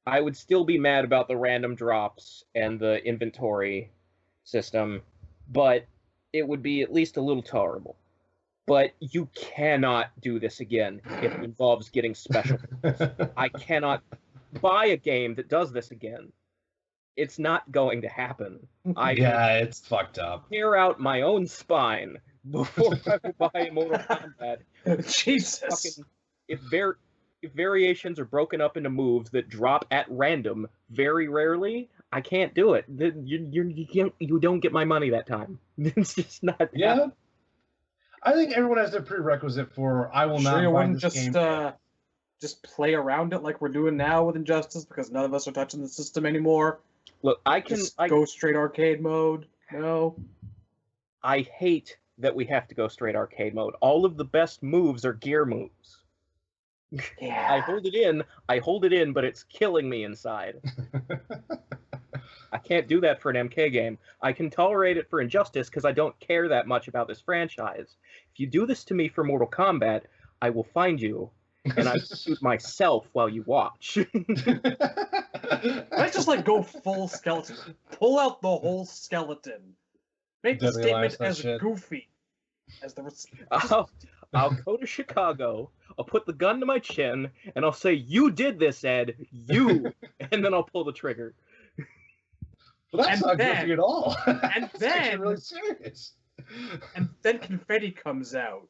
I would still be mad about the random drops and the inventory system, but it would be at least a little tolerable. But you cannot do this again if it involves getting special. I cannot buy a game that does this again. It's not going to happen. It's fucked up. Tear out my own spine before I will buy Mortal Kombat. Jesus. If variations are broken up into moves that drop at random very rarely, I can't do it. You don't get my money that time. It's just not. Yeah. I think everyone has their prerequisite for I will not buy this game. Just play around it like we're doing now with Injustice because none of us are touching the system anymore. Look, I go straight arcade mode. No. I hate that we have to go straight arcade mode. All of the best moves are gear moves. Yeah. I hold it in, but it's killing me inside. I can't do that for an MK game. I can tolerate it for Injustice because I don't care that much about this franchise. If you do this to me for Mortal Kombat, I will find you, and I will shoot myself while you watch. Let's just go full skeleton. Pull out the whole skeleton. Make the statement as goofy as the. I'll go to Chicago. I'll put the gun to my chin, and I'll say, "You did this, Ed. You," and then I'll pull the trigger. Well, that's not goofy at all. And then really serious. And then confetti comes out,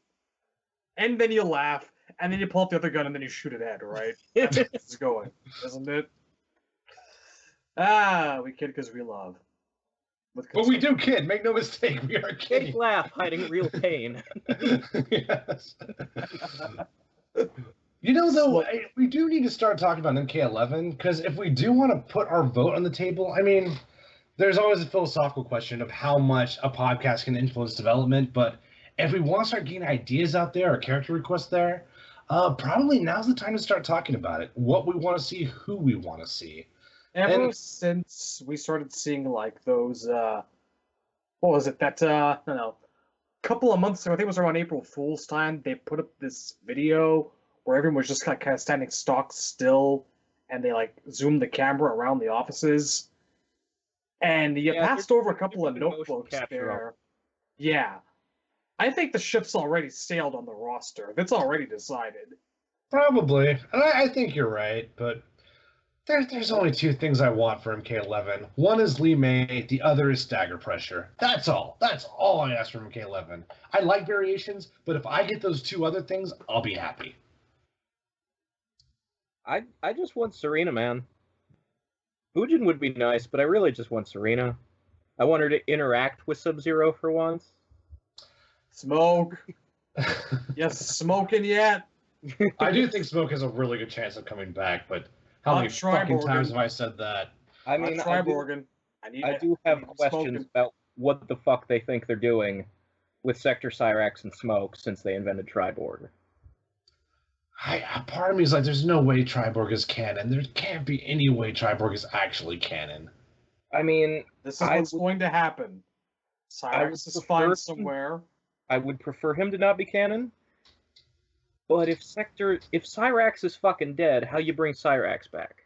and then you laugh, and then you pull up the other gun, and then you shoot it at, right? That's where it's going, isn't it? We kid because we love. But we do kid, make no mistake, we are kidding. Fake laugh hiding real pain. Yes. You know, though, we do need to start talking about MK11, because if we do want to put our vote on the table, I mean, there's always a philosophical question of how much a podcast can influence development, but if we want to start getting ideas out there or character requests there, probably now's the time to start talking about it. What we want to see, who we want to see. Ever since we started seeing those, what was it? That couple of months ago, I think it was around April Fool's time. They put up this video where everyone was just kind of standing stock still, and they like zoomed the camera around the offices, and you Yeah, passed over a couple of they're doing motion notebooks capture there. Yeah, I think the ship's already sailed on the roster. That's already decided. Probably. And I think you're right, but there's only two things I want for MK11. One is Lee May, the other is stagger pressure. That's all. That's all I ask from MK11. I like variations, but if I get those two other things, I'll be happy. I just want Serena, man. Fujin would be nice, but I really just want Serena. I want her to interact with Sub-Zero for once. Smoke. Yes, smoking yet? I do think Smoke has a really good chance of coming back, but how Not many fucking Triborgen. times have I said that? I mean, Not I do, Triborgen. I do have need questions smoking. about what the fuck they think they're doing with Sector Cyrax and Smoke since they invented Triborg. Part of me is like, there's no way Triborg is canon. There can't be any way Triborg is actually canon. I mean, This is I what's would- going to happen. I would Cyrus is prefer fine him- somewhere. I would prefer him to not be canon. But if Cyrax is fucking dead, how you bring Cyrax back?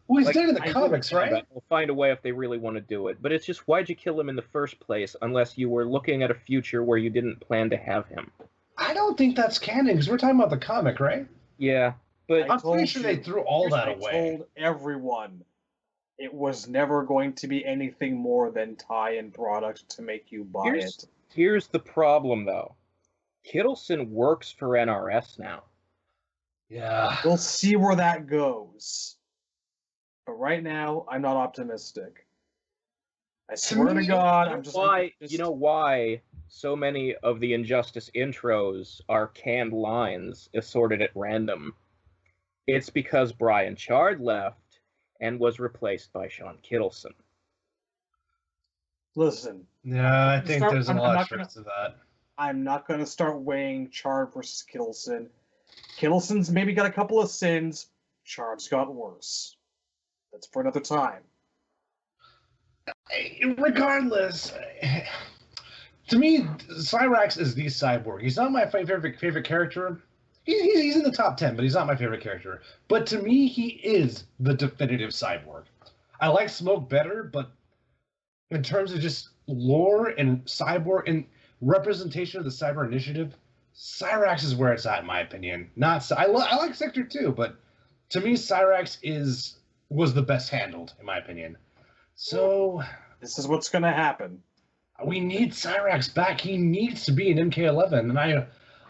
Well, he's Like, dead in the I do comics, Yeah, right? They'll find a way if they really want to do it. But it's just, why'd you kill him in the first place unless you were looking at a future where you didn't plan to have him? I don't think that's canon, because we're talking about the comic, right? Yeah, but I'm told pretty sure they you. threw all that I away. told everyone it was never going to be anything more than tie-in product to make you buy it. here's the problem, though. Kittleson works for NRS now. Yeah. We'll see where that goes. But right now, I'm not optimistic. I swear to me, God, I'm just... You know why so many of the Injustice intros are canned lines assorted at random? It's because Brian Chard left and was replaced by Sean Kittleson. Listen, Yeah, I think there's a I'm lot not of truth to that. I'm not going to start weighing Chard versus Kittleson. Kittleson's maybe got a couple of sins. Chard's got worse. That's for another time. Regardless, to me, Cyrax is the cyborg. He's not my favorite character. He's in the top 10, but he's not my favorite character. But to me, he is the definitive cyborg. I like Smoke better, but in terms of just lore and cyborg and representation of the Cyber Initiative, Cyrax is where it's at, in my opinion. I like Sector 2, but to me, Cyrax was the best handled, in my opinion. So This is what's going to happen. we need Cyrax back. He needs to be in MK11, and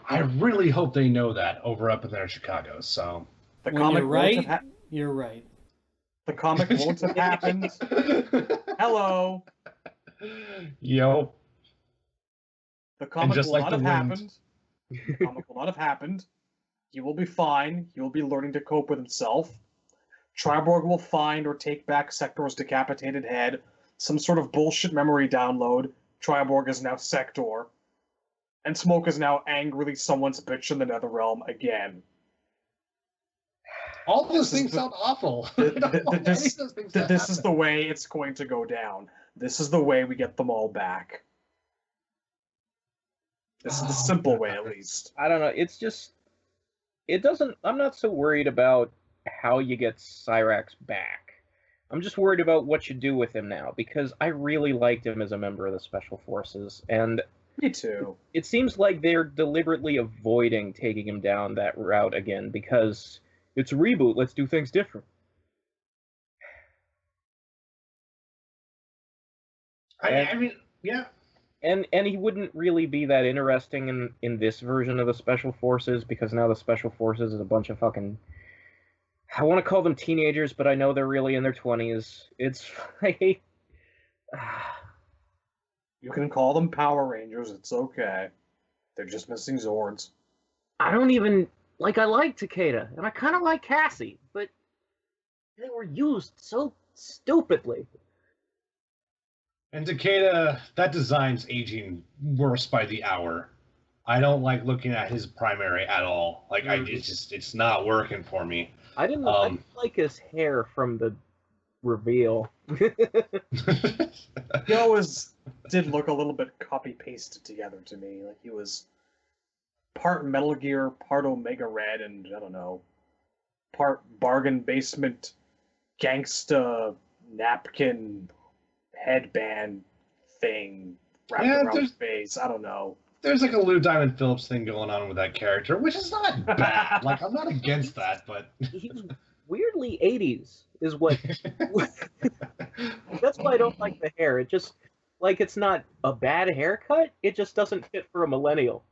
I really hope they know that up in there in Chicago. So The When comic you're won't right, have ha- you're right. the comic won't have happened. Hello. Yo, The comic just will like not the have wind. happened. The comic will not have happened. He will be fine. He will be learning to cope with himself. Triborg will find or take back Sector's decapitated head. Some sort of bullshit memory download. Triborg is now Sector. And Smoke is now angrily someone's bitch in the Netherrealm again. all those This is things the- sound awful. th- I don't th- want any this- of those things to This is happen. the way it's going to go down. This is the way we get them all back. This is the simple way, at least. I don't know. It's just, I'm not so worried about how you get Cyrax back. I'm just worried about what you do with him now, because I really liked him as a member of the Special Forces, and Me too. it seems like they're deliberately avoiding taking him down that route again, because it's a reboot, let's do things different. I mean, yeah. And he wouldn't really be that interesting in this version of the Special Forces, because now the Special Forces is a bunch of fucking... I want to call them teenagers, but I know they're really in their 20s. It's... I hate... You can call them Power Rangers, it's okay. They're just missing Zords. I don't even... Like, I like Takeda, and I kind of like Cassie, but they were used so stupidly. And Takeda, that design's aging worse by the hour. I don't like looking at his primary at all. Like, it's not working for me. I didn't like his hair from the reveal. He always did look a little bit copy-pasted together to me. Like he was part Metal Gear, part Omega Red, and I don't know, part bargain basement gangsta napkin headband thing wrapped around his face. I don't know. There's like a Lou Diamond Phillips thing going on with that character, which is not bad. Like, I'm not against that, but He's weirdly 80s, is what. That's why I don't like the hair. It just, like, it's not a bad haircut. It just doesn't fit for a millennial.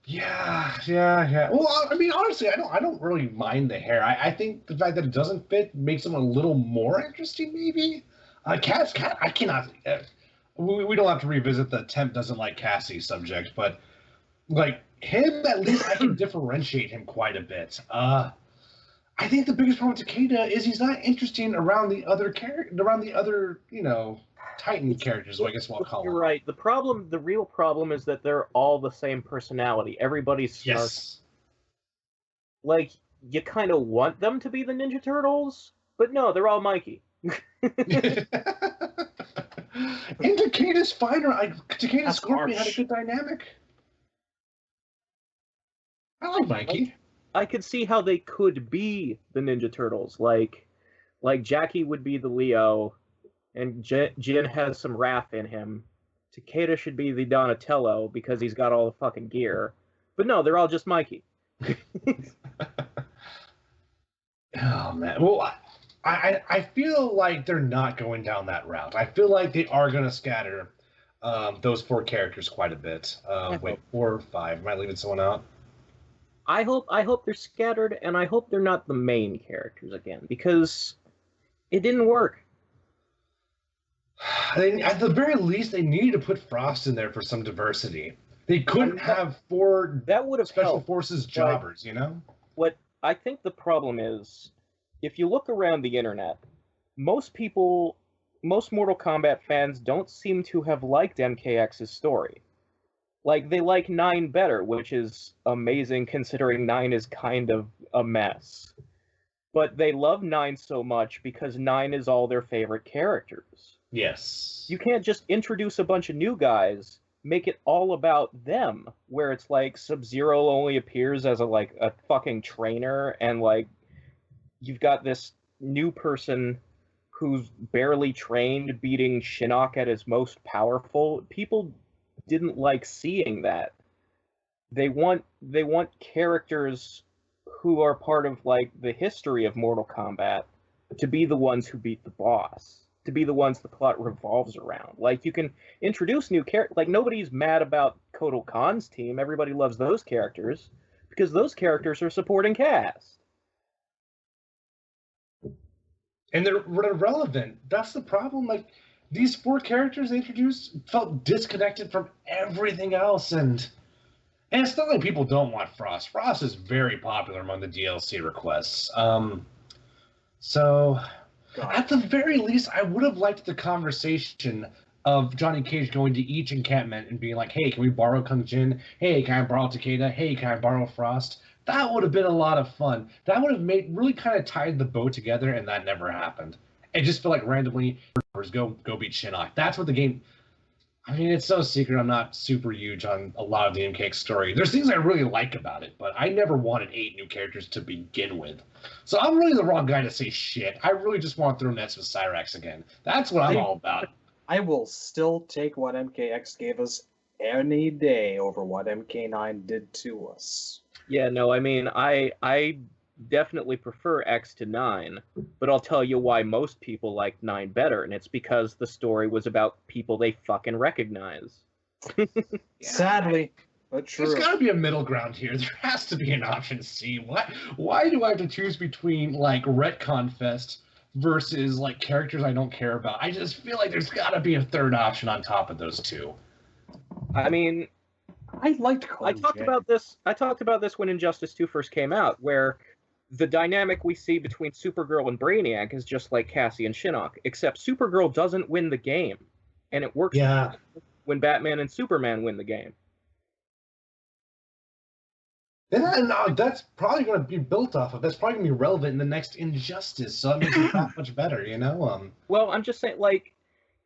Yeah. Well, I mean, honestly, I don't really mind the hair. I think the fact that it doesn't fit makes him a little more interesting, maybe. Cat, I cannot. We don't have to revisit the Temp doesn't like Cassie subject, but like him, at least I can differentiate him quite a bit. I think the biggest problem with Takeda is he's not interesting around the other Titan characters, I guess we'll call them. You're right. The real problem is that they're all the same personality. Everybody's snarky. Yes. Like, you kind of want them to be the Ninja Turtles, but no, they're all Mikey. And Takeda's fighter, Takeda That's Scorpion had a harsh. good dynamic. I like Mikey. I could see how they could be the Ninja Turtles. Like Jackie would be the Leo, and Jin has some Raph in him. Takeda should be the Donatello because he's got all the fucking gear. But no, they're all just Mikey. Oh man. Well, I feel like they're not going down that route. I feel like they are going to scatter those four characters quite a bit. Wait, 4 or 5? Am I leaving someone out? I hope they're scattered, and I hope they're not the main characters again, because it didn't work. At the very least, they needed to put Frost in there for some diversity. They couldn't have 4 That would have Special helped. Forces jobbers, you know? What I think the problem is, if you look around the internet, most Mortal Kombat fans don't seem to have liked MKX's story. Like, they like 9 better, which is amazing considering 9 is kind of a mess. But they love 9 so much because 9 is all their favorite characters. Yes. You can't just introduce a bunch of new guys, make it all about them, where it's like Sub-Zero only appears as a fucking trainer, and like you've got this new person who's barely trained beating Shinnok at his most powerful. People didn't like seeing that. They want characters who are part of like the history of Mortal Kombat to be the ones who beat the boss, to be the ones the plot revolves around. Like, you can introduce new characters. Like, nobody's mad about Kotal Khan's team. Everybody loves those characters because those characters are supporting cast. And they're relevant. That's the problem. Like, these 4 characters they introduced felt disconnected from everything else, and it's not like people don't want Frost. Frost is very popular among the DLC requests. So at the very least, I would have liked the conversation of Johnny Cage going to each encampment and being like, "Hey, can we borrow Kung Jin? Hey, can I borrow Takeda? Hey, can I borrow Frost?" That would have been a lot of fun. That would have really kind of tied the bow together, and that never happened. It just felt like randomly go beat Shinnok. That's what the game. I mean, it's so secret. I'm not super huge on a lot of the MKX story. There's things I really like about it, but I never wanted 8 new characters to begin with. So I'm really the wrong guy to say shit. I really just want to throw nets with Cyrax again. That's what I'm all about. I will still take what MKX gave us any day over what MK9 did to us. Yeah, no, I mean, I definitely prefer X to 9, but I'll tell you why most people like 9 better, and it's because the story was about people they fucking recognize. Sadly, but true. There's got to be a middle ground here. There has to be an option C. Why do I have to choose between, like, Retcon Fest versus, like, characters I don't care about? I just feel like there's got to be a third option on top of those 2. I mean, I liked I talked about this when Injustice 2 first came out, where the dynamic we see between Supergirl and Brainiac is just like Cassie and Shinnok, except Supergirl doesn't win the game, and it works when Batman and Superman win the game. And that's probably going to be built off of. That's probably going to be relevant in the next Injustice, so that makes it that much better, you know? Well, I'm just saying, like,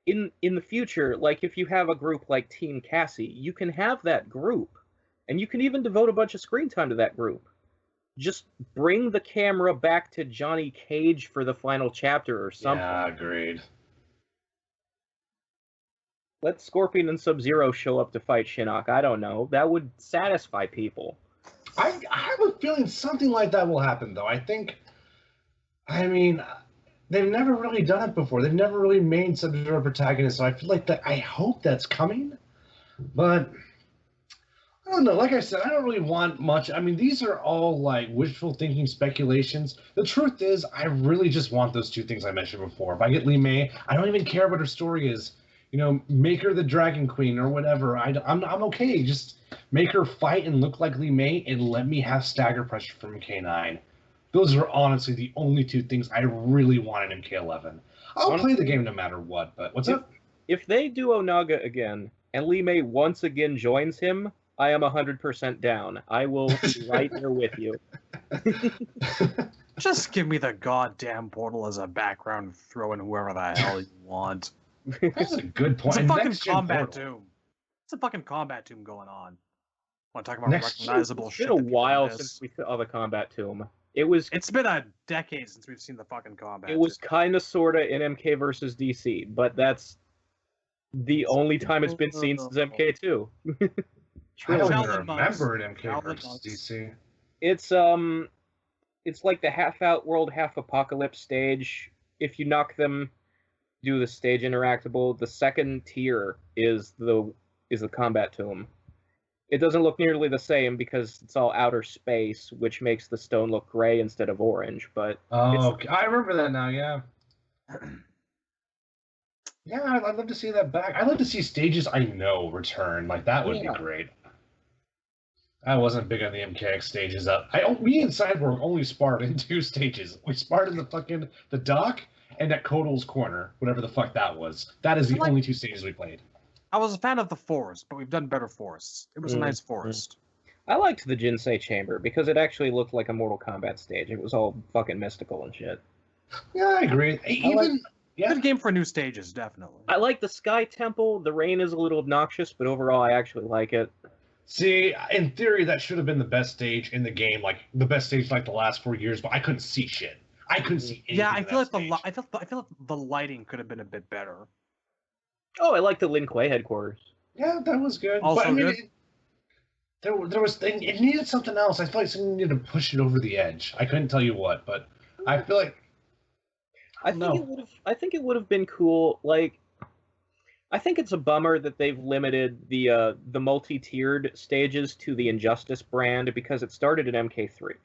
in the future, like, if you have a group like Team Cassie, you can have that group, And you can even devote a bunch of screen time to that group. Just bring the camera back to Johnny Cage for the final chapter or something. Yeah, agreed. Let Scorpion and Sub-Zero show up to fight Shinnok. I don't know. That would satisfy people. I have a feeling something like that will happen, though. I mean, they've never really done it before. They've never really made Sub-Zero protagonist, so I feel like that. I hope that's coming, but I don't know. Like I said, I don't really want much. I mean, these are all like wishful thinking speculations. The truth is, I really just want those two things I mentioned before. If I get Lee May, I don't even care what her story is. You know, make her the Dragon Queen or whatever. I'm okay. Just make her fight and look like Lee May, and let me have stagger pressure from MK9. Those are honestly the only two things I really want in MK11. I'll play the game no matter what, but what's up? If they do Onaga again, and Lee May once again joins him, I am 100% down. I will be right there with you. Just give me the goddamn portal as a background, throw in whoever the hell you want. That's a good point. It's a fucking Next-gen combat Portal. tomb. It's a fucking combat tomb going on. Want to talk about Next- recognizable It's shit? been a that people while miss. since we saw the Combat Tomb. It's been a decade since we've seen the fucking combat. It was tomb. kind of sorta in MK versus DC, but that's the only time it's been seen since MK2. I don't even Shaolin monks. remember it MK Shaolin versus monks. DC. It's like the half Outworld, half Apocalypse stage. If you knock them, do the stage interactable. The second tier is the Combat Tomb. It doesn't look nearly the same because it's all outer space, which makes the stone look gray instead of orange. But Oh, okay. I remember that now. Yeah. Yeah, I'd love to see that back. I'd love to see stages I know return. Like that would Yeah. be great. I wasn't big on the MKX stages. Me and Cyborg only sparred in two stages. We sparred in the dock and at Kodal's corner, whatever the fuck that was. That is the only two stages we played. I was a fan of the forest, but we've done better forests. It was a nice forest. I liked the Jinsei Chamber because it actually looked like a Mortal Kombat stage. It was all fucking mystical and shit. Yeah, I agree. Good game for new stages, definitely. I like the Sky Temple. The rain is a little obnoxious, but overall I actually like it. See, in theory, that should have been the best stage in the game, like the best stage like the last 4 years. But I couldn't see shit. I couldn't see anything. Yeah, I in feel that like stage. I feel like the lighting could have been a bit better. Oh, I like the Lin Kuei headquarters. Yeah, that was good. Also but I mean, good? It needed something else. I feel like something needed to push it over the edge. I couldn't tell you what, but I feel like I think it would have been cool. Like, I think it's a bummer that they've limited the multi-tiered stages to the Injustice brand because it started in MK3.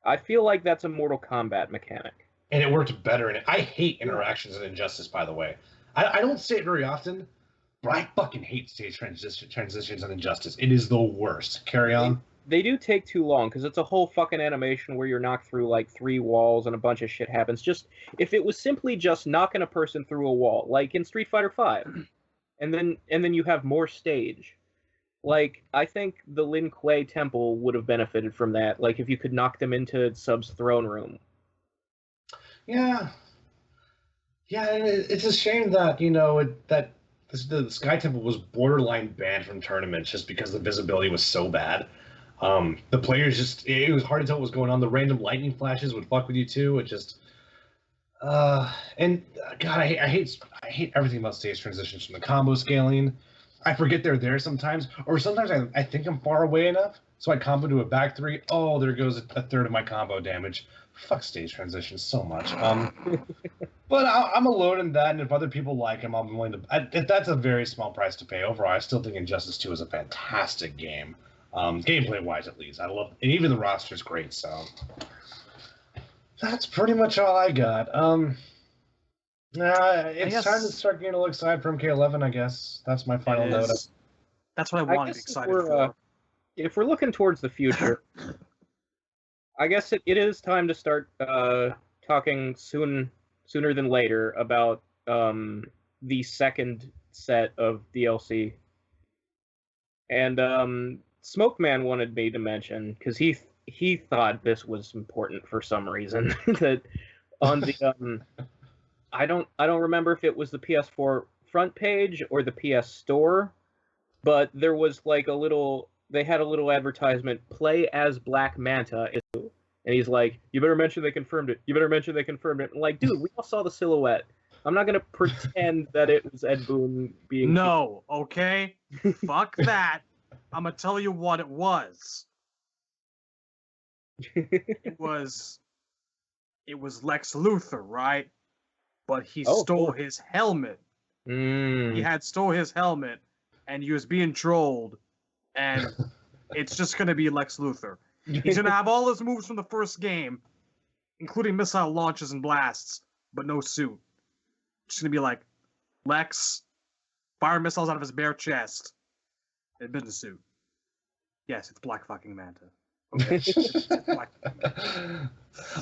I feel like that's a Mortal Kombat mechanic. and it worked better in it. I hate interactions in Injustice, by the way. I don't say it very often, but I fucking hate stage transitions in Injustice. It is the worst. Carry on. They do take too long because it's a whole fucking animation where you're knocked through like 3 walls and a bunch of shit happens. Just if it was simply just knocking a person through a wall, like in Street Fighter V, and then you have more stage. Like, I think the Lin Kuei Temple would have benefited from that. Like, if you could knock them into Sub's throne room. Yeah. Yeah, it's a shame that, the Sky Temple was borderline banned from tournaments just because the visibility was so bad. The players it was hard to tell what was going on. The random lightning flashes would fuck with you too. It just, and God, I hate everything about stage transitions, from the combo scaling. I forget they're there sometimes, or sometimes I think I'm far away enough, so I combo to a back 3. Oh, there goes a third of my combo damage. Fuck stage transitions so much. But I'm alone in that, and if other people like them, I'm willing to. That's a very small price to pay. Overall, I still think Injustice 2 is a fantastic game, gameplay-wise at least. I love, and even the roster's great. So that's pretty much all I got. It's time to start getting a little excited for MK11. I guess that's my final note. That's what I want to be excited for. If we're looking towards the future, I guess it is time to start talking sooner than later about the second set of DLC. And Smoke Man wanted me to mention, because he thought this was important for some reason, that on the I don't remember if it was the PS4 front page or the PS Store, but there was like a little they had a little advertisement, play as Black Manta, and he's like, you better mention they confirmed it. You better mention they confirmed it. And like, dude, we all saw the silhouette. I'm not going to pretend that it was Ed Boon being... No, okay? Fuck that. I'm going to tell you what it was. It was Lex Luthor, right? But he stole his helmet. He had stole his helmet, and he was being trolled, and it's just going to be Lex Luthor. He's going to have all his moves from the first game, including missile launches and blasts, but no suit. It's going to be like, Lex, fire missiles out of his bare chest, and business suit. Yes, it's Black fucking Manta. Okay. It's Black fucking Manta.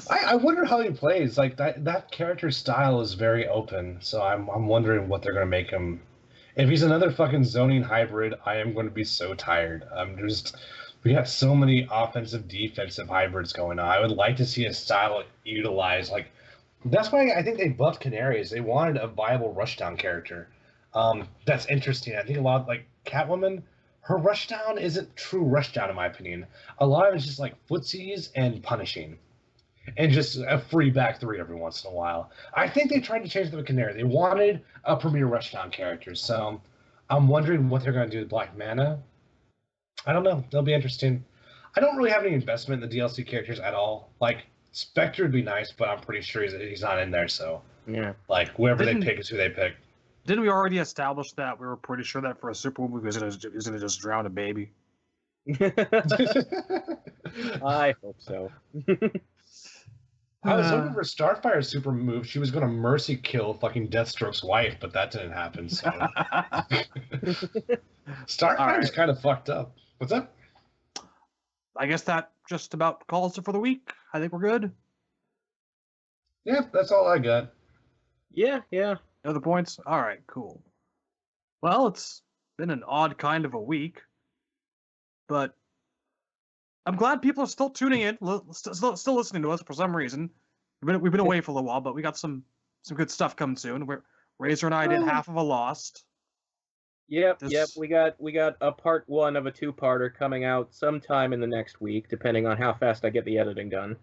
I wonder how he plays. Like that character style is very open, so I'm wondering what they're gonna make him. If he's another fucking zoning hybrid, I am going to be so tired. We have so many offensive, defensive hybrids going on. I would like to see a style utilized. Like that's why I think they buffed Canaries. They wanted a viable rushdown character. That's interesting. I think a lot of, like Catwoman, her rushdown isn't true rushdown in my opinion. A lot of it's just like footsies and punishing. And just a free back three every once in a while. I think they tried to change the Canary. They wanted a premier rushdown character, so I'm wondering what they're going to do with Black Manta. I don't know. They'll be interesting. I don't really have any investment in the DLC characters at all. Like, Spectre would be nice, but I'm pretty sure he's not in there, so... Yeah. Like, whoever they pick is who they pick. Didn't we already establish that we were pretty sure that for a Superwoman he was going to just drown a baby? I hope so. I was hoping for Starfire's super move. She was going to mercy kill fucking Deathstroke's wife, but that didn't happen. So Starfire's kind of fucked up. What's up? I guess that just about calls it for the week. I think we're good. Yeah, that's all I got. Yeah. Other points? All right, cool. Well, it's been an odd kind of a week, but I'm glad people are still tuning in, still listening to us for some reason. We've been away for a little while, but we got some good stuff coming soon. Razor and I did half of a Lost. Yep. We got a part 1 of a 2-parter coming out sometime in the next week, depending on how fast I get the editing done.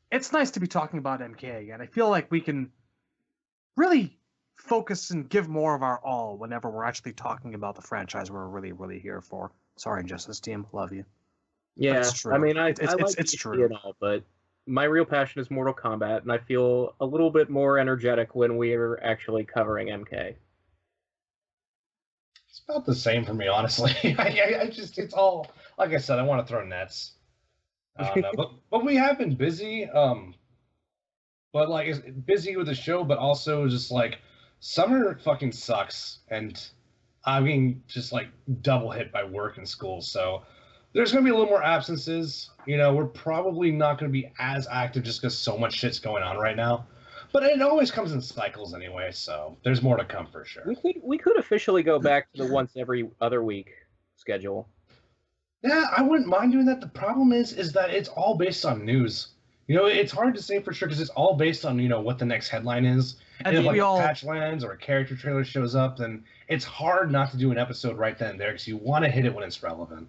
It's nice to be talking about MK again. I feel like we can really focus and give more of our all whenever we're actually talking about the franchise we're really, really here for. Sorry, Injustice team, love you. Yeah, it's true. I mean, I like it's DC true and all, but my real passion is Mortal Kombat, and I feel a little bit more energetic when we're actually covering MK. It's about the same for me, honestly. I just, it's all, like I said, I want to throw nets. I don't know, but we have been busy. But like, it's busy with the show, but also just like summer fucking sucks, and I mean, just like double hit by work and school. So there's going to be a little more absences. You know, we're probably not going to be as active just because so much shit's going on right now. But it always comes in cycles anyway, so there's more to come for sure. We could officially go back to the once every other week schedule. Yeah, I wouldn't mind doing that. The problem is that it's all based on news. You know, it's hard to say for sure because it's all based on, you know, what the next headline is. And if like a patch lands or a character trailer shows up, then it's hard not to do an episode right then and there because you want to hit it when it's relevant.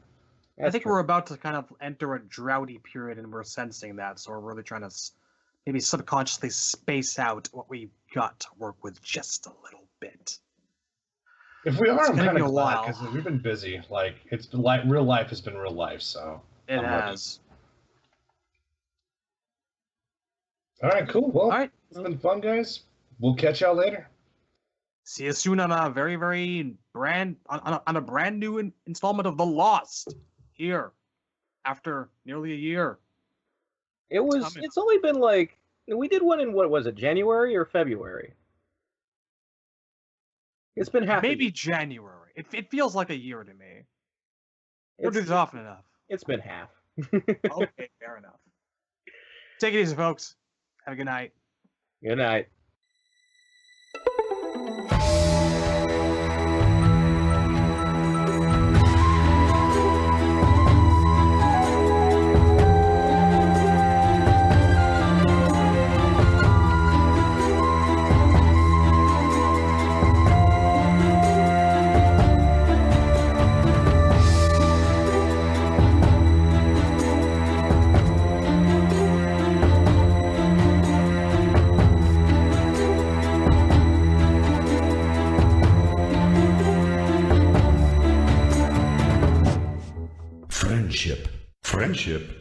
I think we're about to kind of enter a droughty period, and we're sensing that, so we're really trying to maybe subconsciously space out what we got to work with just a little bit. If we are, I'm kind of glad because we've been busy. Like, it's been like real life has been real life, so. It has. All right, cool. Well, it's been fun, guys. We'll catch y'all later. See you soon on a very, very brand new installment of The Lost here after nearly a year. It's only been like, we did one in, what was it, January or February? It's been half. Maybe January. It feels like a year to me. We'll do this often enough. It's been half. Okay, fair enough. Take it easy, folks. Have a good night. Good night. friendship